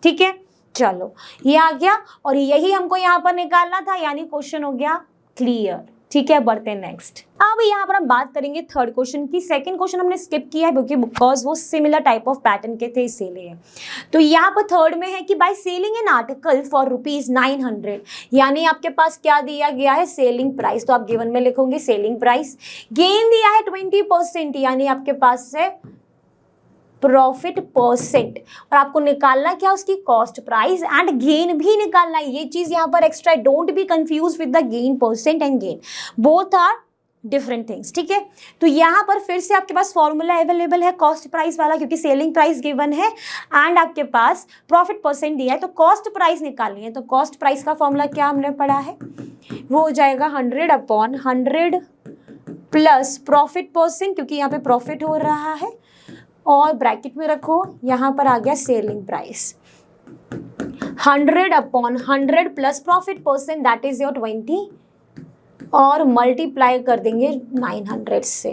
S1: ठीक है, चलो ये आ गया और यही हमको यहाँ पर निकालना था, यानी क्वेश्चन हो गया क्लियर। ठीक है, बढ़ते हैं नेक्स्ट। अब यहाँ पर हम बात करेंगे थर्ड क्वेश्चन की। सेकंड क्वेश्चन हमने स्किप किया है क्योंकि बिकॉज वो सिमिलर टाइप ऑफ पैटर्न के थे इसीलिए। तो यहाँ पर थर्ड में है कि bye selling an article for ₹900, यानी आपके पास क्या दिया गया है, सेलिंग प्राइस। तो आप गिवन में लिखोगे सेलिंग प्राइस। गेन दिया है 20%, यानी आपके पास है प्रॉफिट परसेंट, और आपको निकालना क्या, उसकी कॉस्ट प्राइस एंड गेन भी निकालना है। ये चीज यहाँ पर extra, don't be confuse with the gain percent and gain, both are different things. ठीक है, तो यहाँ पर फिर से आपके पास फॉर्मूला अवेलेबल है कॉस्ट प्राइस वाला, क्योंकि सेलिंग प्राइस गिवन है एंड आपके पास प्रॉफिट परसेंट दिया है, तो कॉस्ट प्राइस निकालनी है। तो कॉस्ट प्राइस का फॉर्मूला क्या हमने पढ़ा है, वो हो जाएगा 100/100 प्लस प्रॉफिट परसेंट, क्योंकि यहाँ पे प्रॉफिट हो रहा है, और ब्रैकेट में रखो यहाँ पर आ गया selling price 100/100 plus profit percent that is your 20 और मल्टीप्लाई कर देंगे 900 से।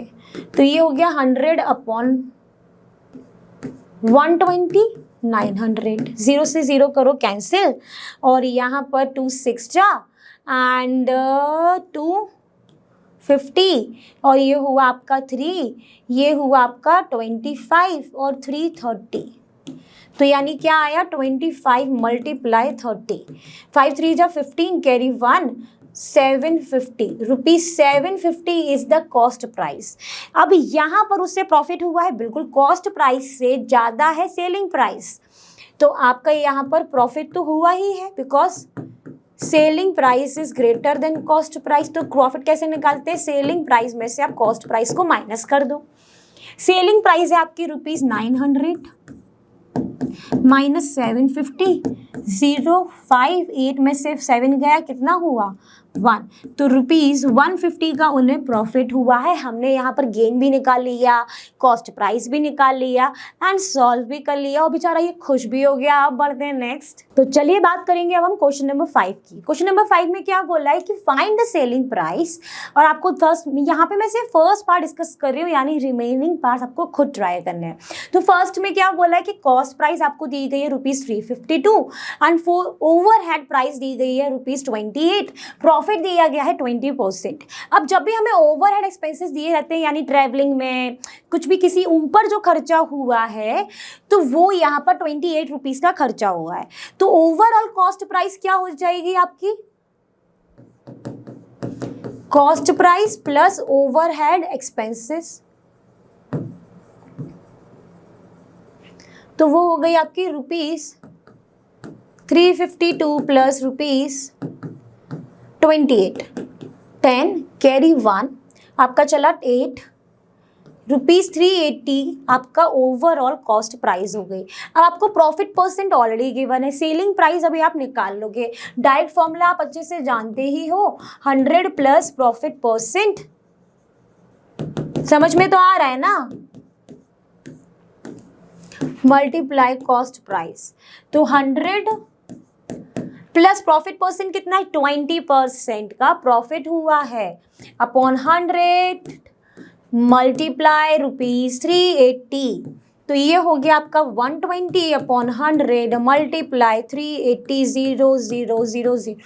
S1: तो ये हो गया 100/120 900। 0 से 0 करो कैंसिल और यहाँ पर 2 6 जा एंड 250 और ये हुआ आपका 3, ये हुआ आपका 25 और 3 30। तो यानी क्या आया 25 मल्टीप्लाई 30, 5 3 जा 15 carry 1 750 rupees. 750 is the cost price. अब यहाँ पर उससे प्रॉफिट हुआ है, बिल्कुल कॉस्ट प्राइस से ज़्यादा है सेलिंग प्राइस, तो आपका यहाँ पर प्रॉफिट तो हुआ ही है because selling price is greater than cost price. तो प्रॉफिट कैसे निकालते हैं, सेलिंग प्राइस में से आप कॉस्ट प्राइस को माइनस कर दो। सेलिंग प्राइस है आपकी ₹900 माइनस 750, 058 में से 7 गया, कितना हुआ 1, तो ₹150 का उन्हें प्रॉफिट हुआ है। हमने यहाँ पर गेन भी निकाल लिया, कॉस्ट प्राइस भी निकाल लिया एंड सॉल्व भी कर लिया और बेचारा ये खुश भी हो गया। अब बढ़ते हैं नेक्स्ट। तो चलिए बात करेंगे अब हम क्वेश्चन नंबर 5 की। क्वेश्चन नंबर 5 में क्या बोला है कि फाइंड द सेलिंग प्राइस, और आपको यहाँ पे मैं सिर्फ फर्स्ट पार्ट डिस्कस कर रही हूँ, यानी रिमेनिंग पार्ट आपको खुद ट्राई करने हैं। तो फर्स्ट में क्या बोला है कि कॉस्ट प्राइस आपको दी गई है ₹352 एंड ओवरहेड प्राइस दी गई है ₹28, प्रॉफिट दिया गया है 20%। अब जब भी हमें ओवरहेड एक्सपेंसेस दिए जाते हैं, यानी ट्रैवलिंग में कुछ भी किसी ऊपर जो खर्चा हुआ है, तो वो यहाँ पर ₹28 का खर्चा हुआ है। तो ओवरऑल कॉस्ट प्राइस क्या हो जाएगी आपकी, cost price plus overhead expenses, तो वो हो गई आपकी ₹352 प्लस ₹28, 10 कैरी 1 आपका चला 8, ₹380 आपका ओवरऑल कॉस्ट प्राइस हो गई। अब आपको प्रॉफिट परसेंट ऑलरेडी गिवन है, सेलिंग प्राइस अभी आप निकाल लोगे, डायरेक्ट फॉर्मूला आप अच्छे से जानते ही हो, 100 प्लस प्रॉफिट परसेंट। समझ में तो आ रहा है ना, मल्टीप्लाई कॉस्ट प्राइस, तो 100 प्लस प्रॉफिट परसेंट कितना है, 20% का प्रॉफिट हुआ है अपॉन 100 मल्टीप्लाई ₹380, तो ये हो गया आपका 120/100 मल्टीप्लाई 380 0,000,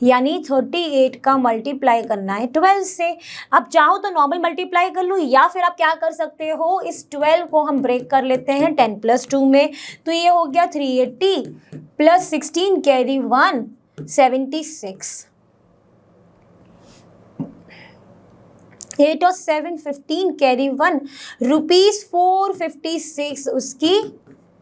S1: यानी 38 का मल्टीप्लाई करना है 12 से। अब चाहो तो नॉर्मल मल्टीप्लाई कर लो, या फिर आप क्या कर सकते हो, इस 12 को हम ब्रेक कर लेते हैं 10 + 2 में, तो ये हो गया 380 प्लस 16 कैरी 1 76, 8 और 7 15 कैरी 1 ₹456 उसकी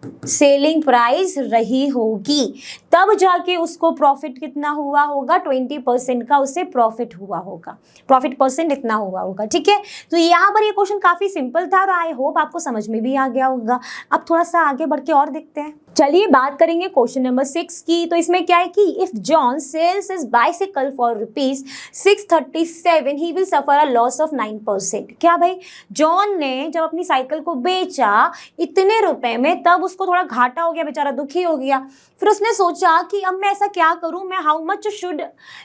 S1: सेलिंग प्राइस रही होगी, तब जाके उसको प्रॉफिट कितना हुआ होगा, 20% का उसे प्रॉफिट हुआ होगा, प्रॉफिट परसेंट इतना हुआ होगा। ठीक है, तो यहाँ पर ये क्वेश्चन काफी सिंपल था और आई होप आपको समझ में भी आ गया होगा। अब थोड़ा सा आगे बढ़ के और देखते हैं। चलिए बात करेंगे क्वेश्चन नंबर 6 की। तो इसमें क्या है कि if John sales his bicycle for ₹637 he will suffer a loss of 9%। क्या भाई, जॉन ने जब अपनी साइकिल को बेचा इतने रुपए में, तब उसको थोड़ा घाटा हो गया, बेचारा दुखी हो गया। फिर उसने सोचा कि अब मैं ऐसा क्या करूं, मैं how much should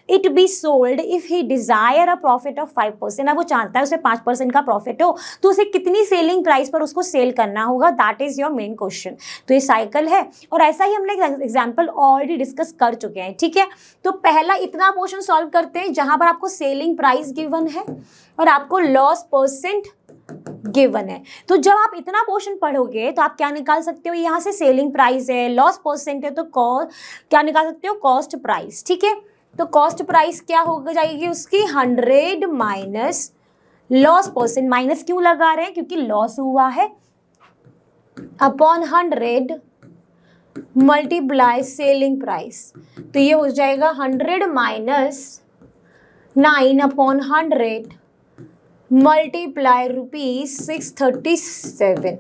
S1: it be sold if he desire a profit of 5%। अब वो चाहता है उसे 5% का प्रॉफिट हो, तो उसे कितनी सेलिंग प्राइस पर उसको सेल करना होगा, that is your main question. तो ये साइकिल है और ऐसा ही हमने एग्जांपल ऑलरेडी डिस्कस कर चुके हैं। ठीक है, तो पहला इतना पोर्शन सॉल्व करते हैं जहां पर आपको सेलिंग प्राइस गिवन है और आपको लॉस परसेंट गिवन है। तो जब आप इतना पोर्शन पढ़ोगे तो आप क्या निकाल सकते हो, यहाँ से सेलिंग प्राइस है, लॉस परसेंट है, तो क्या निकाल सकते हो, कॉस्ट प्राइस। ठीक है, तो कॉस्ट प्राइस क्या हो जाएगी उसकी, 100 माइनस लॉस परसेंट। माइनस क्यों लगा रहे हैं, क्योंकि लॉस हुआ है, अपॉन 100 मल्टीप्लाई सेलिंग प्राइस। तो ये हो जाएगा 100 माइनस 9 अपॉन 100 मल्टीप्लाई ₹637।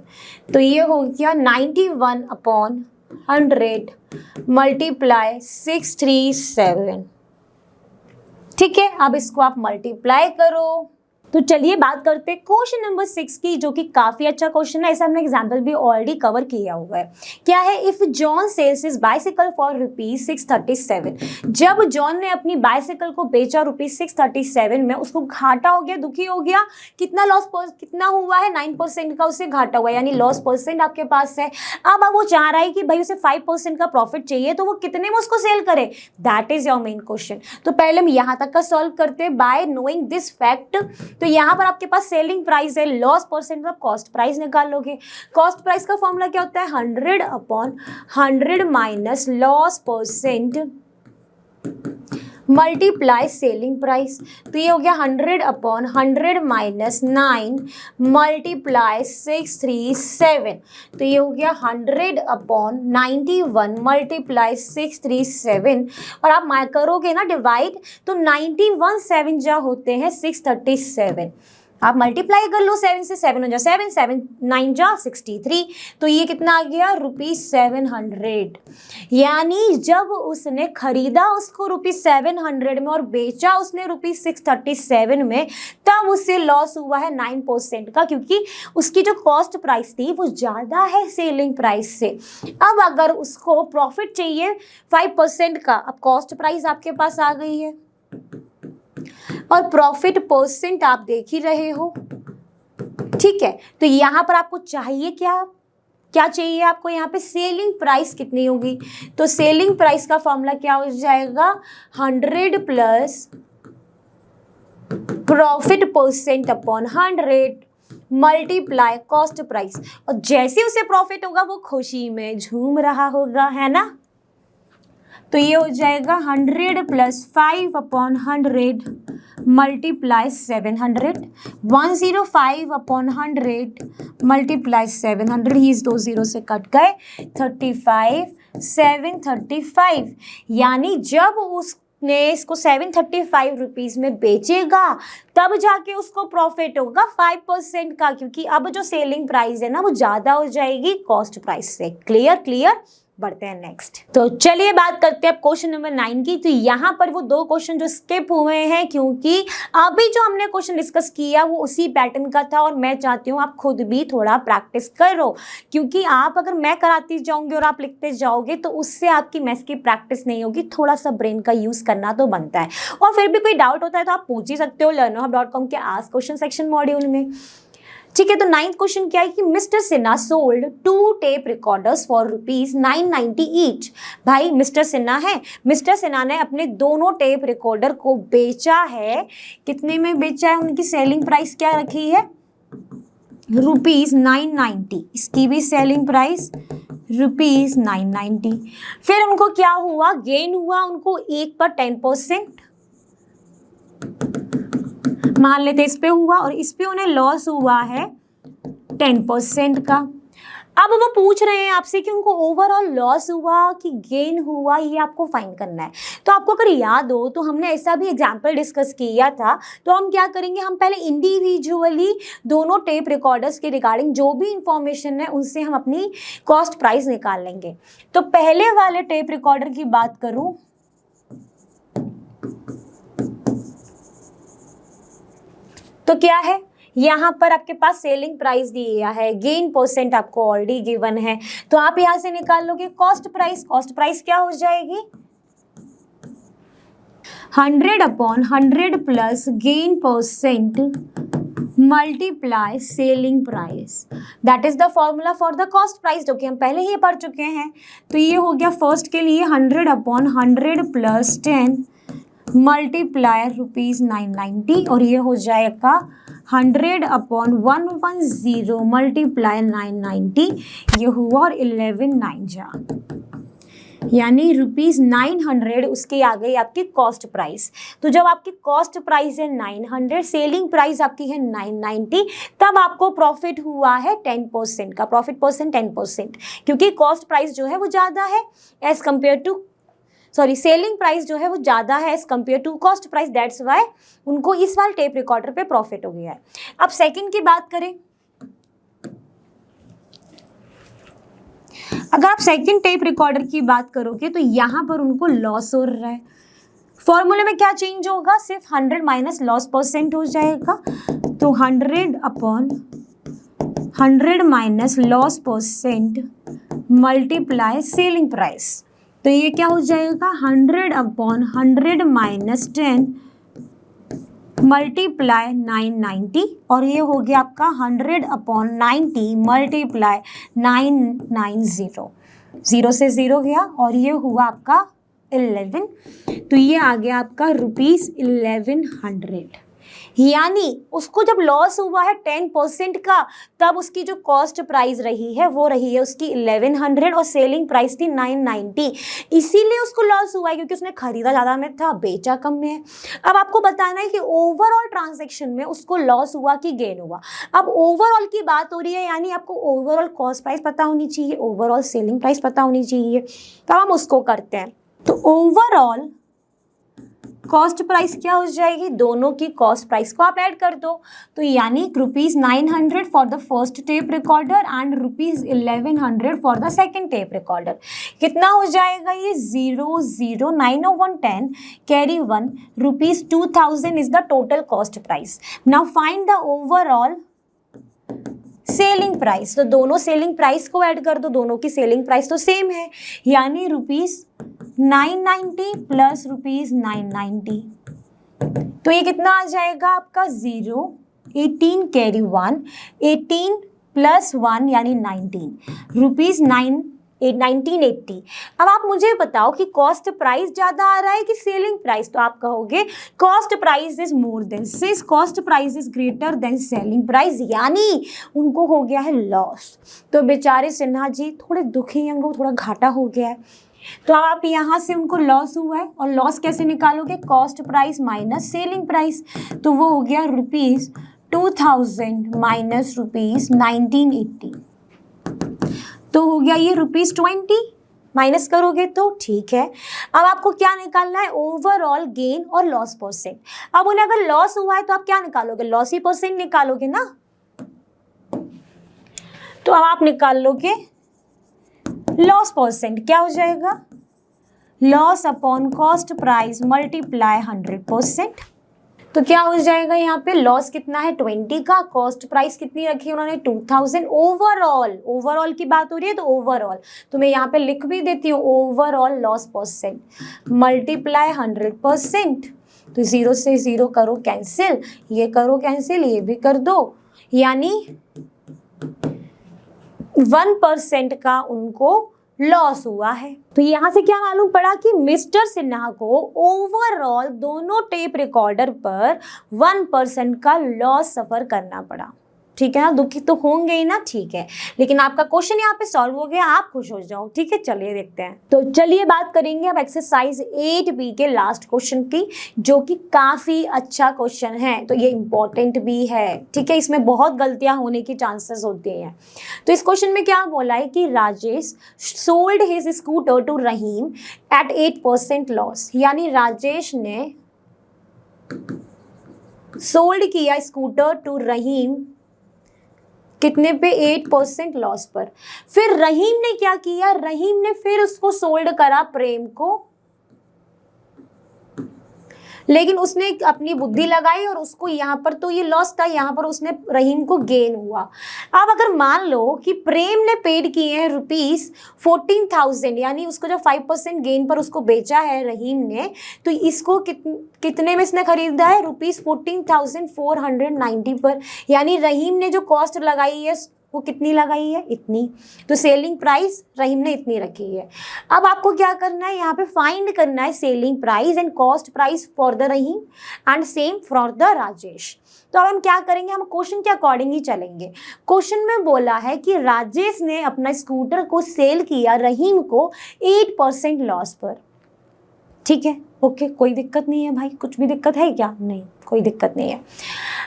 S1: तो ये हो गया 91 अपॉन 100 मल्टीप्लाई 637। ठीक है, अब इसको आप मल्टीप्लाई करो। तो चलिए बात करते हैं क्वेश्चन नंबर 6 की, जो कि काफी अच्छा क्वेश्चन है। ऐसा हमने एग्जाम्पल भी ऑलरेडी कवर किया हुआ है। क्या है, if John sales his bicycle for ₹637। जब जॉन ने अपनी बाइसिकल को बेचा ₹637 में, उसको घाटा हो गया, दुखी हो गया। कितना लॉस, कितना हुआ है, 9% का उसे घाटा हुआ है, यानी लॉस परसेंट आपके पास है। अब वो चाह रहा है कि भाई उसे 5% का प्रॉफिट चाहिए, तो वो कितने में उसको सेल करे, that is your main question. तो पहले हम यहाँ तक का सॉल्व करते हैं बाय नोइंग दिस फैक्ट। तो यहाँ पर आपके पास सेलिंग प्राइस है, लॉस परसेंट आप कॉस्ट प्राइस निकालोगे। कॉस्ट प्राइस का फॉर्मूला क्या होता है, 100 upon 100 minus loss percent multiply selling price. तो ये हो गया 100 अपॉन 100 माइनस 9 मल्टीप्लाई 637। तो ये हो गया 100 अपॉन 91 मल्टीप्लाई 637। और आप करोगे ना डिवाइड, तो 91 7 जा होते हैं 637। आप मल्टीप्लाई कर लो, 7 से 7 हो जा 7, 7 9 जा 63। तो ये कितना आ गया, ₹700। यानी जब उसने खरीदा उसको ₹700 में और बेचा उसने ₹637 में, तब उससे लॉस हुआ है 9% का, क्योंकि उसकी जो कॉस्ट प्राइस थी वो ज़्यादा है सेलिंग प्राइस से। अब अगर उसको प्रॉफिट चाहिए 5% का, अब कॉस्ट प्राइस आपके पास आ गई है और प्रॉफिट परसेंट आप देख ही रहे हो। ठीक है, तो यहां पर आपको चाहिए क्या, क्या चाहिए आपको, यहाँ पे सेलिंग प्राइस कितनी होगी। तो सेलिंग प्राइस का फॉर्मूला क्या हो जाएगा, 100 plus profit percent upon 100 multiply cost price. और जैसे उसे प्रॉफिट होगा वो खुशी में झूम रहा होगा, है ना। तो ये हो जाएगा 100 plus 5 upon 100 multiply 700, 105 upon 100 multiply 700, ही 2 0 से कट गए, 35 735। यानी जब उसने इसको 735 रुपीज़ में बेचेगा, तब जाके उसको प्रॉफिट होगा 5% का, क्योंकि अब जो सेलिंग प्राइस है ना वो ज़्यादा हो जाएगी कॉस्ट प्राइस से। क्लियर क्लियर, बढ़ते हैं नेक्स्ट। तो चलिए बात करते हैं अब क्वेश्चन नंबर 9 की। तो यहाँ पर वो 2 क्वेश्चन जो स्किप हुए हैं, क्योंकि अभी जो हमने क्वेश्चन डिस्कस किया वो उसी पैटर्न का था, और मैं चाहती हूँ आप खुद भी थोड़ा प्रैक्टिस करो, क्योंकि आप अगर मैं कराती जाऊंगी और आप लिखते जाओगे तो उससे आपकी मैथ्स की प्रैक्टिस नहीं होगी। थोड़ा सा ब्रेन का यूज करना तो बनता है। और फिर भी कोई डाउट होता है तो आप पूछ ही सकते हो learnerhub.com के आस्क क्वेश्चन सेक्शन मॉड्यूल में। ठीक है, तो 9th क्वेश्चन क्या है कि mister Sinha sold 2 tape recorders for ₹990 each. भाई मिस्टर सिन्हा है, मिस्टर सिन्हा ने अपने दोनों टेप रिकॉर्डर को बेचा है। कितने में बेचा है, उनकी सेलिंग प्राइस क्या रखी है, ₹990। इसकी भी सेलिंग प्राइस ₹990। फिर उनको क्या हुआ, गेन हुआ उनको 1 पर 10% मान लेते इस पे हुआ, और इस पे उन्हें लॉस हुआ है 10% का। अब वो पूछ रहे हैं आपसे कि उनको ओवरऑल लॉस हुआ कि गेन हुआ, ये आपको फाइंड करना है। तो आपको अगर याद हो तो हमने ऐसा भी एग्जाम्पल डिस्कस किया था। तो हम क्या करेंगे, हम पहले इंडिविजुअली दोनों टेप रिकॉर्डर्स के रिगार्डिंग जो भी इंफॉर्मेशन है उनसे हम अपनी कॉस्ट प्राइस निकाल लेंगे। तो पहले वाले टेप रिकॉर्डर की बात करूं तो क्या है, यहाँ पर आपके पास सेलिंग प्राइस दिया है, गेन परसेंट आपको ऑलरेडी गिवन है, तो आप यहाँ से निकाल लोगे कॉस्ट प्राइस। कॉस्ट प्राइस क्या हो जाएगी, 100/100 plus gain percent multiply selling price, that is the formula for the cost price, जो कि हम पहले ही पढ़ चुके हैं। तो ये हो गया फर्स्ट के लिए 100/100 प्लस 10 मल्टीप्लाई ₹990, और ये हो जाएगा 100/110 मल्टीप्लाई 990, ये हुआ और 11 9 जा, यानी ₹900 उसकी आ गई आपकी कॉस्ट प्राइस। तो जब आपकी कॉस्ट प्राइस है 900, सेलिंग प्राइस आपकी है 990, तब आपको प्रॉफिट हुआ है 10% का, प्रॉफिट परसेंट 10%, क्योंकि कॉस्ट प्राइस जो है वो ज़्यादा है as compare to selling price जो है वो ज़्यादा है as compare to cost price, that's why उनको इस वाले टेप रिकॉर्डर पे प्रॉफिट हो गया है। अब सेकंड की बात करें, अगर आप सेकंड टेप रिकॉर्डर की बात करोगे तो यहाँ पर उनको लॉस हो रहा है। फॉर्मूले में क्या चेंज होगा, सिर्फ 100 माइनस लॉस परसेंट हो जाएगा। तो 100/100 minus loss percent multiply selling price, तो ये क्या हो जाएगा 100/100 माइनस 10 मल्टीप्लाई 990, और ये हो गया आपका 100/90 मल्टीप्लाई 990, 0 से 0 गया और ये हुआ आपका 11, तो ये आ गया आपका ₹1100। यानी उसको जब लॉस हुआ है 10% का, तब उसकी जो कॉस्ट प्राइस रही है वो रही है उसकी 1100 और सेलिंग प्राइस थी 990, इसीलिए उसको लॉस हुआ है क्योंकि उसने खरीदा ज़्यादा में था, बेचा कम में है। अब आपको बताना है कि ओवरऑल ट्रांजैक्शन में उसको लॉस हुआ कि गेन हुआ। अब ओवरऑल की बात हो रही है, यानी आपको ओवरऑल कॉस्ट प्राइस पता होनी चाहिए, ओवरऑल सेलिंग प्राइस पता होनी चाहिए, तो हम उसको करते हैं। तो ओवरऑल कॉस्ट प्राइस क्या हो जाएगी, दोनों की कॉस्ट प्राइस को आप ऐड कर दो, तो यानी ₹900 for the first tape recorder and ₹1100 for the second tape recorder. कितना हो जाएगा ये 0 0 9 1 10 carry 1 ₹2000 is the total cost price. Now find the overall selling price, तो दोनों सेलिंग प्राइस को ऐड कर दो, दोनों की सेलिंग प्राइस तो सेम है, यानी ₹990 प्लस ₹990, तो ये कितना आ जाएगा आपका 0 18 कैरी 1 18 प्लस 1 यानी 19 ₹1980। अब आप मुझे बताओ कि कॉस्ट प्राइस ज़्यादा आ रहा है कि सेलिंग प्राइस, तो आप कहोगे cost price is more than, since cost price is greater than selling price, यानी उनको हो गया है लॉस। तो बेचारे सिन्हा जी थोड़े दुखी हैं, उनको थोड़ा घाटा हो गया है। तो आप यहाँ से उनको लॉस हुआ है, और लॉस कैसे निकालोगे, cost price minus selling price, तो वो हो गया ₹2000 माइनस ₹1980, तो हो गया ये ₹20 माइनस करोगे तो ठीक है। अब आपको क्या निकालना है, ओवरऑल गेन और लॉस परसेंट। अब उन्हें अगर लॉस हुआ है तो आप क्या निकालोगे, लॉस ही परसेंट निकालोगे ना, तो अब आप निकाल लोगे लॉस परसेंट, क्या हो जाएगा loss upon cost price multiply 100%, तो क्या हो जाएगा यहाँ पे लॉस कितना है 20 का, कॉस्ट प्राइस कितनी रखी है उन्होंने 2000, ओवरऑल की बात हो रही है, तो ओवरऑल तो मैं यहाँ पे लिख भी देती हूँ ओवरऑल लॉस परसेंट मल्टीप्लाई 100%, तो 0 से 0 करो कैंसिल, ये करो कैंसिल, ये भी कर दो, यानी 1% का उनको लॉस हुआ है। तो यहाँ से क्या मालूम पड़ा कि मिस्टर सिन्हा को ओवरऑल दोनों टेप रिकॉर्डर पर 1% का लॉस सफर करना पड़ा। ठीक है ना, दुखी तो होंगे ही ना, ठीक है, लेकिन आपका क्वेश्चन यहाँ पे सॉल्व हो गया, आप खुश हो जाओ। ठीक है, चलिए देखते हैं। तो चलिए बात करेंगे अब एक्सरसाइज 8B के लास्ट क्वेश्चन की, जो कि काफी अच्छा क्वेश्चन है, तो ये इंपॉर्टेंट भी है। ठीक है, इसमें बहुत गलतियां होने की चांसेस होते हैं। तो इस क्वेश्चन में क्या बोला है कि Rajesh sold his scooter to Rahim at 8% loss, यानी राजेश ने सोल्ड किया स्कूटर टू रहीम कितने पे, 8% लॉस पर। फिर रहीम ने क्या किया, रहीम ने फिर उसको सोल्ड करा प्रेम को, लेकिन उसने अपनी बुद्धि लगाई और उसको यहाँ पर तो ये लॉस था, यहाँ पर उसने रहीम को गेन हुआ। अब अगर मान लो कि प्रेम ने पेड किए हैं ₹14,000, यानी उसको जो 5% गेन पर उसको बेचा है रहीम ने, तो इसको कितने में इसने खरीदा है, ₹14,490 पर, यानी रहीम ने जो कॉस्ट लगाई है वो कितनी लगाई है, इतनी। तो सेलिंग प्राइस रहीम ने इतनी रखी है। अब आपको क्या करना है, यहाँ पे फाइंड करना है selling price and cost price for the Rahim and same for the Rajesh. तो अब हम क्या करेंगे, हम क्वेश्चन के अकॉर्डिंग ही चलेंगे। क्वेश्चन में बोला है कि राजेश ने अपना स्कूटर को सेल किया रहीम को 8% लॉस पर। ठीक है, ओके, कोई दिक्कत नहीं है भाई, कुछ भी दिक्कत है क्या, नहीं कोई दिक्कत नहीं है।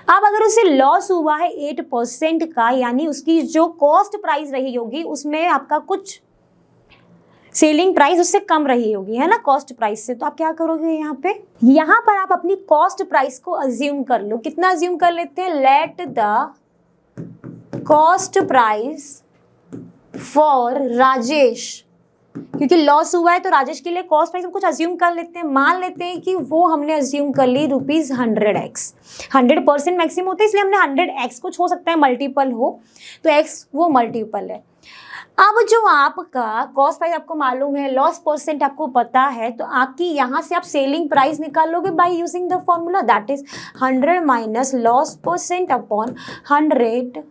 S1: अब अगर उसे लॉस हुआ है 8% का, यानी उसकी जो कॉस्ट प्राइस रही होगी उसमें आपका कुछ सेलिंग प्राइस उससे कम रही होगी, है ना, कॉस्ट प्राइस से। तो आप क्या करोगे, यहाँ पर आप अपनी कॉस्ट प्राइस को अज्यूम कर लो। कितना अज्यूम कर लेते हैं, let the cost price for Rajesh, क्योंकि लॉस हुआ है तो राजेश के लिए कॉस्ट प्राइस हम कुछ अज्यूम कर लेते हैं। मान लेते हैं कि वो हमने अज्यूम कर ली ₹100x, 100% मैक्सिमम होता है, इसलिए हमने 100x, कुछ हो सकता है मल्टीपल हो, तो x वो मल्टीपल है। अब जो आपका कॉस्ट प्राइस आपको मालूम है, लॉस परसेंट आपको पता है, तो आपकी यहाँ से आप सेलिंग प्राइस निकालोगे by using the formula, that is 100 minus loss percent upon 100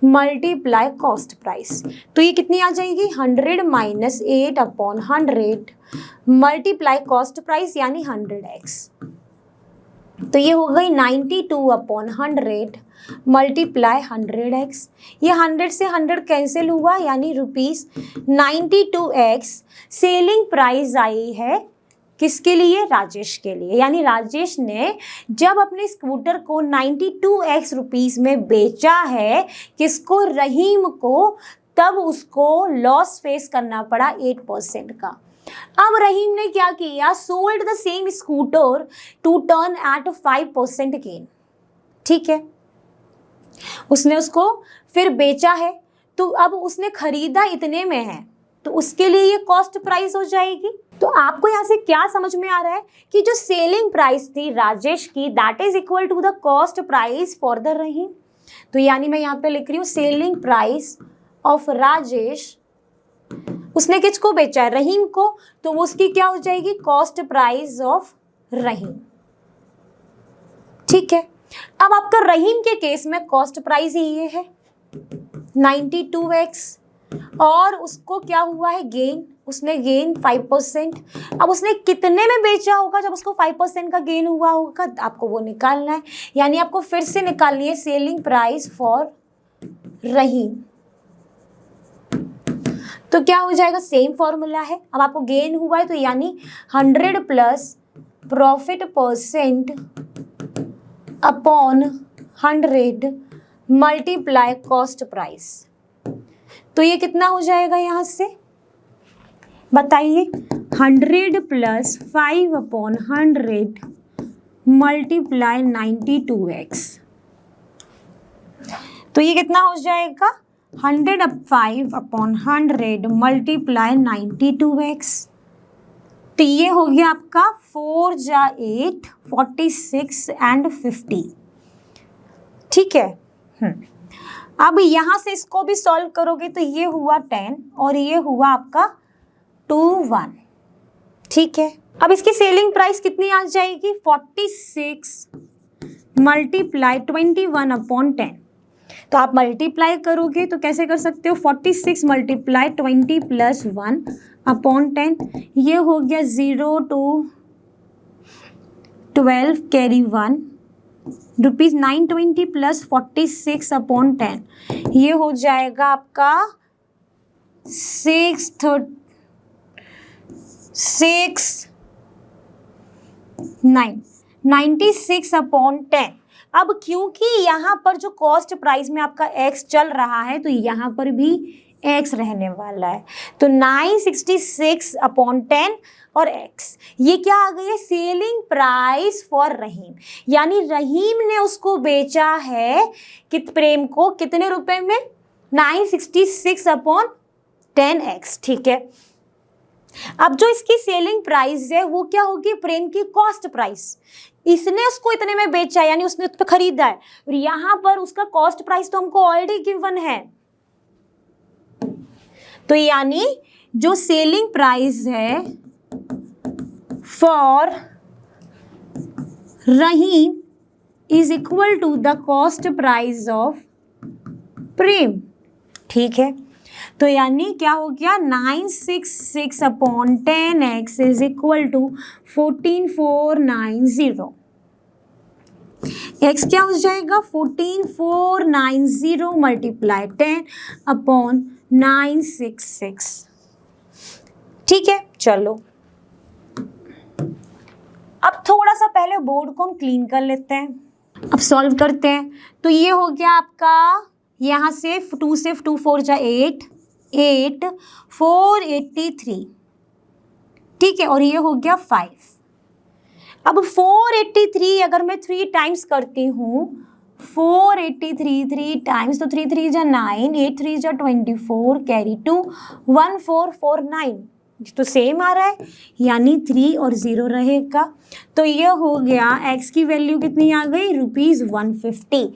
S1: multiply cost price. तो ये कितनी आ जाएगी, 100 minus 8 upon 100 multiply cost price, यानी 100x। तो ये हो गई 92 अपॉन 100 मल्टीप्लाई 100x। ये 100 से 100 कैंसिल हुआ, यानी ₹92x सेलिंग प्राइस आई है किसके लिए, राजेश के लिए। यानी राजेश ने जब अपने स्कूटर को 92x रुपीस में बेचा है किसको, रहीम को, तब उसको लॉस फेस करना पड़ा 8% का। अब रहीम ने क्या किया, sold the same scooter to turn at 5% gain. ठीक है, उसने उसको फिर बेचा है, तो अब उसने खरीदा इतने में है, तो उसके लिए ये कॉस्ट प्राइस हो जाएगी। तो आपको यहाँ से क्या समझ में आ रहा है कि जो सेलिंग प्राइस थी राजेश की, that is equal to the cost price for the Rahim. तो यानी मैं यहाँ पे लिख रही हूँ सेलिंग प्राइस ऑफ राजेश, उसने किसको बेचा है, रहीम को, तो वो उसकी क्या हो जाएगी, कॉस्ट प्राइस ऑफ रहीम। ठीक है, अब आपका रहीम के केस में कॉस्ट प्राइस ही ये है 92x, और उसको क्या हुआ है, गेन, उसने गेन 5%। अब उसने कितने में बेचा होगा जब उसको 5% का गेन हुआ होगा, आपको वो निकालना है, यानी आपको फिर से निकालनी है सेलिंग प्राइस फॉर रहीम। तो क्या हो जाएगा, सेम फॉर्मूला है। अब आपको गेन हुआ है तो यानी 100 plus profit percent upon 100 multiply cost price. तो ये कितना हो जाएगा, यहाँ से बताइए, 100 प्लस 5 अपॉन 100 मल्टीप्लाई 92x। तो ये कितना हो जाएगा, 105 अपॉन 100 मल्टीप्लाई 92x। तो ये हो गया आपका 4 जा 8 46 एंड 50। ठीक है, अब यहाँ से इसको भी सॉल्व करोगे तो ये हुआ 10 और ये हुआ आपका 21। ठीक है, अब इसकी सेलिंग प्राइस कितनी आ जाएगी, 46 मल्टीप्लाई 21 अपॉन 10। तो आप मल्टीप्लाई करोगे तो कैसे कर सकते हो, 46 मल्टीप्लाई 20 प्लस 1 अपॉन 10, ये हो गया 0 to 12 कैरी 1 ₹920 प्लस 46/10, ये हो जाएगा आपका 96/10। अब क्योंकि यहाँ पर जो कॉस्ट प्राइस में आपका x चल रहा है तो यहाँ पर भी x रहने वाला है, तो 966/10 और x, ये क्या आ गई है, सेलिंग प्राइस फॉर रहीम, यानी रहीम ने उसको बेचा है प्रेम को कितने रुपए में, 966/10x। ठीक है, अब जो इसकी सेलिंग प्राइस है वो क्या होगी, प्रेम की कॉस्ट प्राइस, इसने उसको इतने में बेचा यानी उसने उस पर खरीदा है, और यहां पर उसका कॉस्ट प्राइस तो हमको ऑलरेडी गिवन है, तो यानी जो सेलिंग प्राइस है for Rahim is equal to the cost price of Prem. ठीक है, तो यानी क्या हो गया, 966/10x is equal to 14490। x क्या हो जाएगा, 14490 मल्टीप्लाई 10/966। ठीक है, चलो अब थोड़ा सा पहले बोर्ड को हम क्लीन कर लेते हैं, अब सॉल्व करते हैं। तो ये हो गया आपका, यहाँ से 2 से 2 4 जा 8 483। ठीक है, और ये हो गया 5। अब 483 अगर मैं 3 टाइम्स करती हूँ, 483 3 टाइम्स, तो 3 3 जा 9, 8 3 जा 24, कैरी 2 1449, तो सेम आ रहा है, यानी 3 और 0 रहेगा। तो ये हो गया, x की वैल्यू कितनी आ गई, ₹150।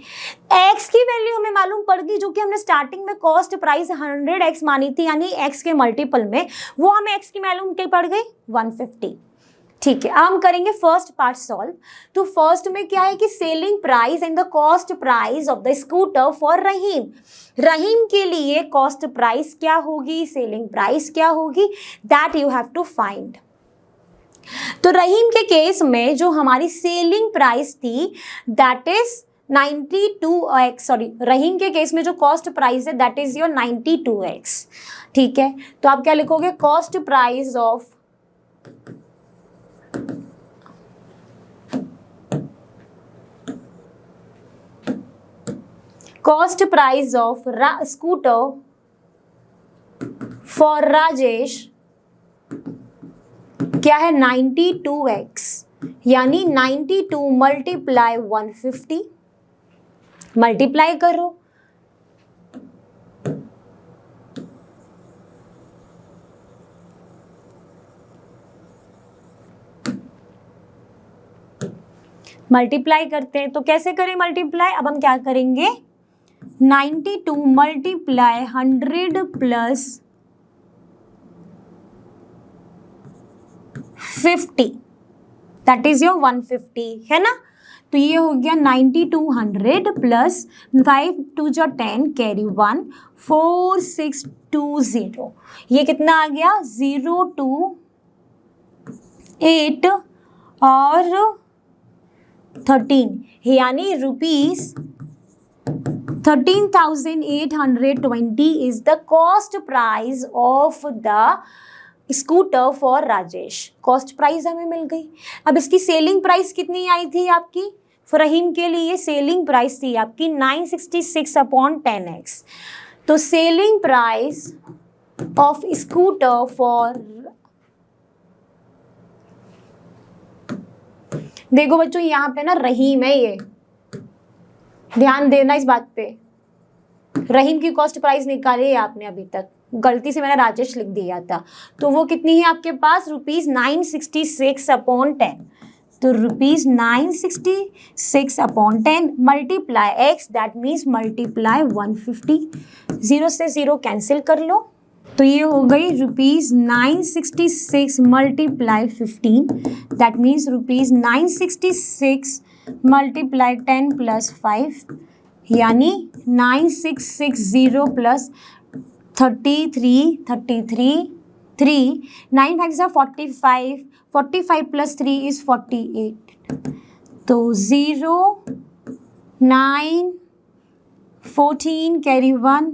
S1: x की वैल्यू हमें मालूम पड़ गई, जो कि हमने स्टार्टिंग में कॉस्ट प्राइस 100x मानी थी, यानी x के मल्टीपल में, वो हमें x की मालूम क्या पड़ गई, 150। ठीक है, अब हम करेंगे फर्स्ट पार्ट सॉल्व। तो फर्स्ट में क्या है कि selling price and the cost price of the scooter for Rahim, Rahim के लिए कॉस्ट प्राइस क्या होगी, सेलिंग प्राइस क्या होगी, that you have to find. तो रहीम के केस में जो हमारी सेलिंग प्राइस थी that is 92x, sorry, Rahim के केस में जो कॉस्ट प्राइस है दैट इज योर 92x। ठीक है, तो आप क्या लिखोगे, cost price of scooter for Rajesh क्या है, 92x, यानी 92 मल्टीप्लाई 150, मल्टीप्लाई करो, मल्टीप्लाई करते हैं। तो कैसे करें मल्टीप्लाई, अब हम क्या करेंगे, 92 multiply 100 plus 50, that is your 150, है ना। तो ये हो गया 9200 प्लस 5 2 जा 10, कैरी 1 4620, ये कितना आ गया, 0 2 8 और 13, यानी ₹13,820 is the cost price of the scooter for Rajesh. Cost price हमें मिल गई। अब इसकी सेलिंग प्राइस कितनी आई थी आपकी, रहीम के लिए सेलिंग प्राइस थी आपकी 966/10x। तो selling price of scooter for, देखो बच्चों यहाँ पे ना रहीम है, ये ध्यान देना इस बात पे, रहीम की कॉस्ट प्राइस निकाली है आपने, अभी तक गलती से मैंने राजेश लिख दिया था। तो वो कितनी है आपके पास, ₹966/10। तो ₹966/10 multiply x, that means multiply 150, 0 से 0 कैंसिल कर लो, तो ये हो गई ₹966 multiply 15, that means ₹966 multiply 10 plus 5, यानी 9660 प्लस 33 3 9 5 45 45 प्लस 3 इज 48, तो 0, 9, 14 कैरी 1,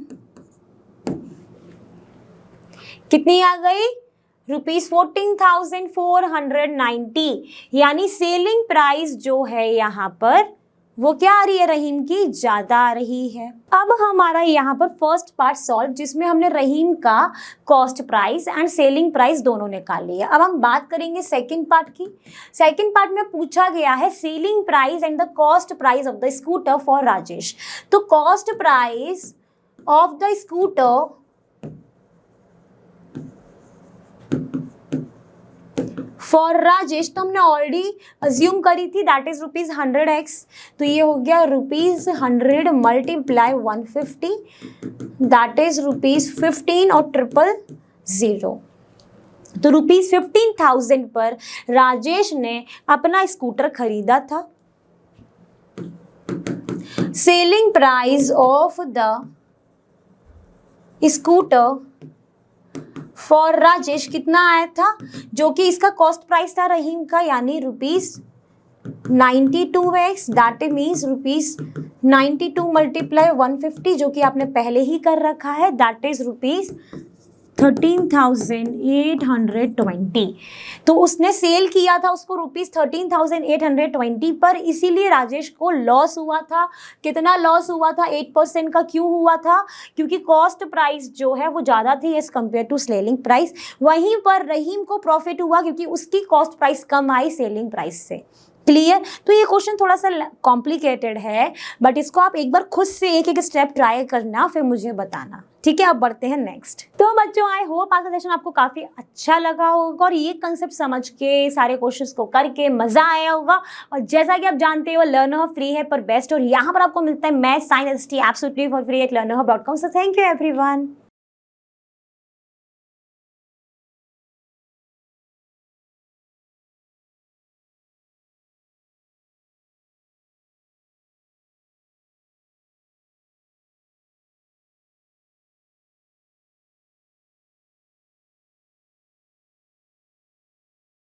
S1: कितनी आ गई? ₹14,490। यानी सेलिंग प्राइस जो है यहाँ पर वो क्या आ रही है रहीम की? ज्यादा आ रही है। अब हमारा यहाँ पर फर्स्ट पार्ट सॉल्व, जिसमें हमने रहीम का cost price and selling price दोनों निकाल लिया। अब हम बात करेंगे सेकंड पार्ट की। सेकंड पार्ट में पूछा गया है selling price and the cost price of the scooter for Rajesh. तो cost price of the scooter for Rajesh तो हमने ऑलरेडी अज्यूम करी थी, दैट इज ₹100x। तो ये हो गया ₹100 मल्टीप्लाई 150, दैट इज ₹15 और 000। तो ₹15,000 पर राजेश ने अपना स्कूटर खरीदा था। Selling price of the scooter for Rajesh कितना आया था? जो कि इसका कॉस्ट प्राइस था रहीम का, यानी ₹92x, दैट मीन्स ₹92 मल्टीप्लाई 150, जो कि आपने पहले ही कर रखा है, दैट इज ₹13,820। तो उसने सेल किया था उसको ₹13,820 पर, इसीलिए राजेश को लॉस हुआ था। कितना लॉस हुआ था? 8% का। क्यों हुआ था? क्योंकि कॉस्ट प्राइस जो है वो ज़्यादा थी as compare to selling price. वहीं पर रहीम को प्रॉफिट हुआ क्योंकि उसकी कॉस्ट प्राइस कम आई सेलिंग प्राइस से। क्लियर? तो ये क्वेश्चन थोड़ा सा कॉम्प्लिकेटेड है, बट इसको आप एक बार खुद से एक एक स्टेप ट्राई करना, फिर मुझे बताना। ठीक है, अब बढ़ते हैं नेक्स्ट। तो बच्चों, आई होप आज का सेशन आपको काफी अच्छा लगा होगा और ये कंसेप्ट समझ के सारे क्वेश्चंस को करके मजा आया होगा। और जैसा कि आप जानते हो, लर्नर फ्री है पर बेस्ट, और यहाँ पर आपको मिलता है मैथ्स, साइंस, एसटी absolutely for free eight learnerhub.com। So thank you everyone.